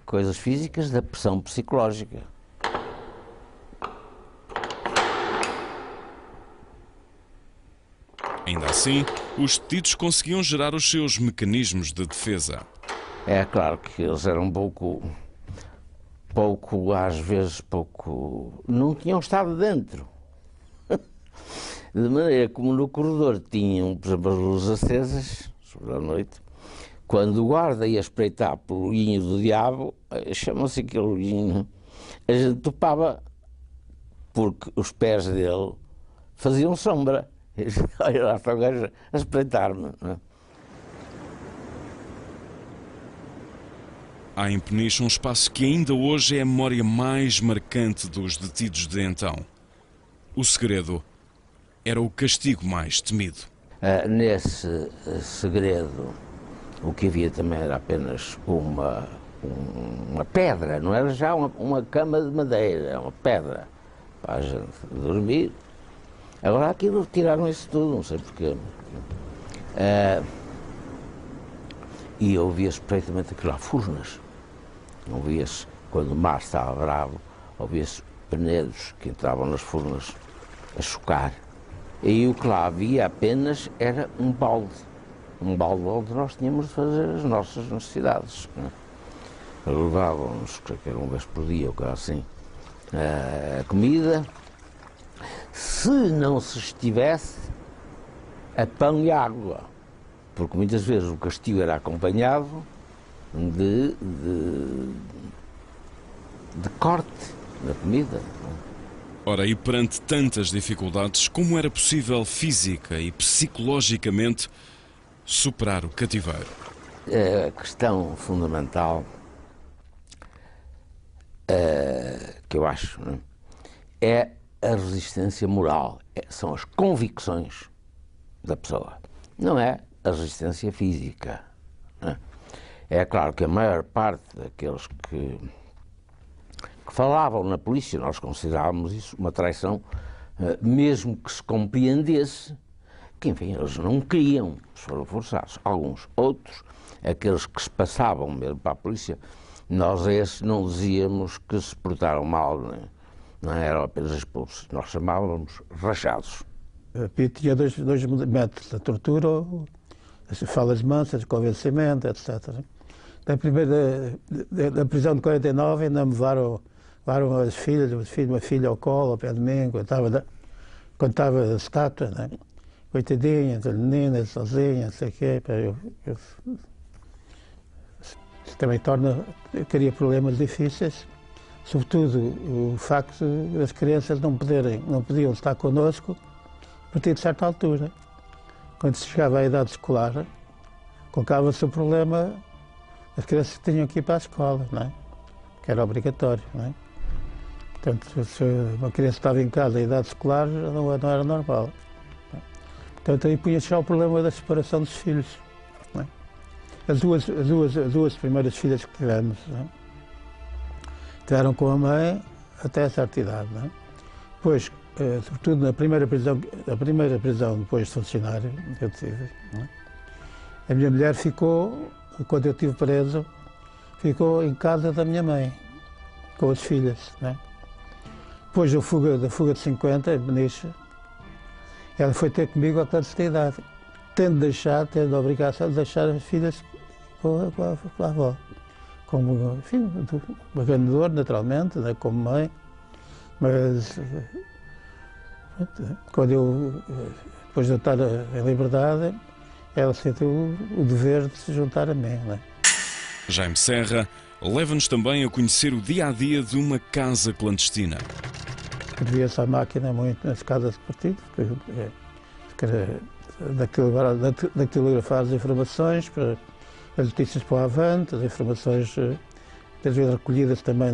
coisas físicas, da pressão psicológica. Ainda assim, os detidos conseguiam gerar os seus mecanismos de defesa. É claro que eles eram pouco, às vezes, não tinham estado dentro. De maneira como no corredor tinham, por exemplo, as luzes acesas, sobre a noite, quando o guarda ia espreitar pelo olhinho do diabo, chama-se aquele olhinho, a gente topava, porque os pés dele faziam sombra. Olha lá, está o gajo a espreitar-me. Há em Peniche um espaço que ainda hoje é a memória mais marcante dos detidos de então. O segredo era o castigo mais temido. Nesse segredo, o que havia também era apenas uma pedra, não era já uma cama de madeira, era uma pedra para a gente dormir. Agora aquilo tiraram isso tudo, não sei porquê. E ouvia-se perfeitamente aquilo a furnas. Ouvia-se, quando o mar estava bravo, ouvia-se penedos que entravam nas furnas a chocar. E o que lá havia apenas era um balde onde nós tínhamos de fazer as nossas necessidades. Levavam-nos, creio que era uma vez por dia, ou coisa assim, a comida. Se não se estivesse, a pão e água, porque muitas vezes o castigo era acompanhado de corte na comida. Ora, e perante tantas dificuldades, como era possível física e psicologicamente superar o cativeiro? A questão fundamental que eu acho, não é a resistência moral, são as convicções da pessoa, não é a resistência física. Não é? É claro que a maior parte daqueles que falavam na polícia, nós considerávamos isso uma traição, mesmo que se compreendesse que, enfim, eles não queriam, foram forçados. Alguns, outros, aqueles que se passavam mesmo para a polícia, nós a esses não dizíamos que se portaram mal, não eram apenas expulsos, nós chamávamos rachados. Tinha dois métodos, a tortura, as falas mansas, convencimento, etc. Da prisão de 49 ainda me levaram as filhas, uma filha ao colo, ao pé de mim, quando estava a estátua, né? Coitadinha, as meninas, sozinha, não sei o quê. Isso também cria problemas difíceis, sobretudo o facto das crianças não podiam estar connosco a partir de certa altura. Quando se chegava à idade escolar, colocava-se o problema, as crianças tinham que ir para a escola, não é? Que era obrigatório, não é? Portanto, se uma criança estava em casa à idade escolar, não era normal. Não é? Portanto, aí punha-se já o problema da separação dos filhos. Não é? As duas primeiras filhas que tivemos, não é? Tiveram com a mãe até certa idade, não é? Depois, sobretudo na primeira prisão depois de funcionário, que eu tive, não é? A minha mulher ficou, quando eu estive preso, ficou em casa da minha mãe, com as filhas, não é? Depois da fuga de 50, em Peniche, ela foi ter comigo à clandestinidade, tendo a obrigação de deixar as filhas com a avó. Como, enfim, uma grande dor, naturalmente, né, como mãe, mas depois de eu estar em liberdade, ela sentiu o dever de se juntar a mim. Né? Jaime Serra leva-nos também a conhecer o dia-a-dia de uma casa clandestina. Escrevia-se à máquina muito nas casas de partido, datilografar as informações, as notícias para o Avante, as informações, às vezes recolhidas também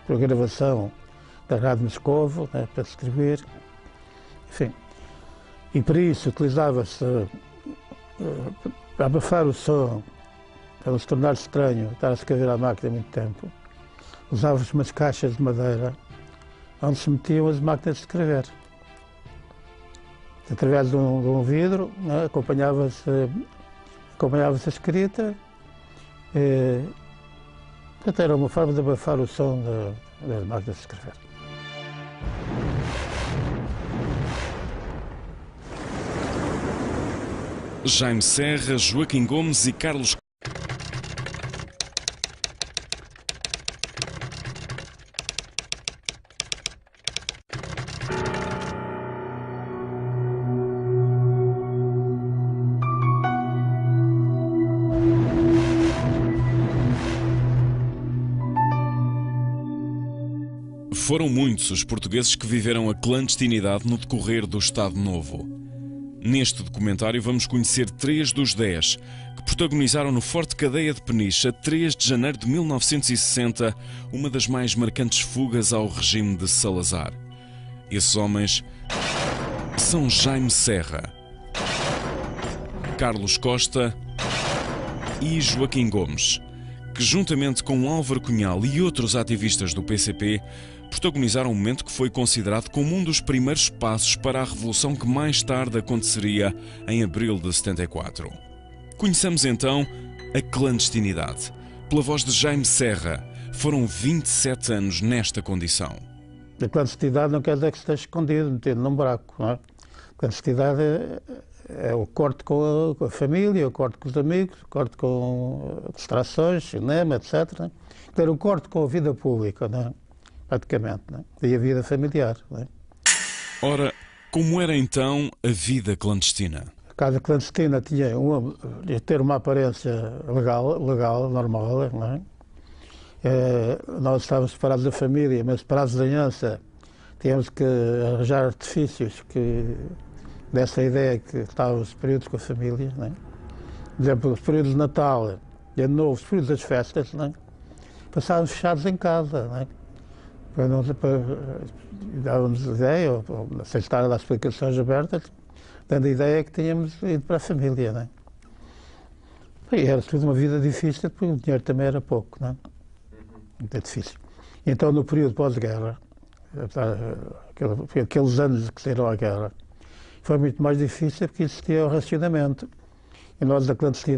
por gravação da Rádio Moscovo, né, para escrever. Enfim. E para isso utilizava-se, para abafar o som, para não se tornar estranho, estar a escrever à máquina há muito tempo, usava-se umas caixas de madeira onde se metiam as máquinas de escrever. Através de um vidro, né, acompanhava-se a escrita. Portanto, era uma forma de abafar o som das máquinas de escrever. Jaime Serra, Joaquim Gomes e Carlos Foram muitos os portugueses que viveram a clandestinidade no decorrer do Estado Novo. Neste documentário vamos conhecer 3 dos 10 que protagonizaram no Forte Cadeia de Peniche, a 3 de janeiro de 1960, uma das mais marcantes fugas ao regime de Salazar. Esses homens são Jaime Serra, Carlos Costa e Joaquim Gomes, que juntamente com Álvaro Cunhal e outros ativistas do PCP protagonizaram um momento que foi considerado como um dos primeiros passos para a revolução que mais tarde aconteceria em abril de 74. Conheçamos então a clandestinidade. Pela voz de Jaime Serra, foram 27 anos nesta condição. A clandestinidade não quer dizer que esteja escondido, metido num buraco, não é? A clandestinidade é o corte com a família, o corte com os amigos, o corte com distrações, cinema, etc. Não é? Ter o corte com a vida pública, não é? Praticamente, não é? E a vida familiar. Não é? Ora, como era então a vida clandestina? A casa clandestina tinha ter uma aparência legal, normal, não é? Nós estávamos separados da família, mas separados da aliança, tínhamos que arranjar artifícios que dessa ideia que estávamos os períodos com a família, não é? Por exemplo, os períodos de Natal e Ano Novo, os períodos das festas, não é? Passávamos fechados em casa, não é? Dávamos ideia, sem estar a dar explicações abertas, dando a ideia que tínhamos ido para a família, não é? E era tudo uma vida difícil, porque o dinheiro também era pouco, não é? Muito difícil. Então, no período pós-guerra, aqueles anos que saíram à guerra, foi muito mais difícil porque existia o racionamento. E nós, da clandestinidade,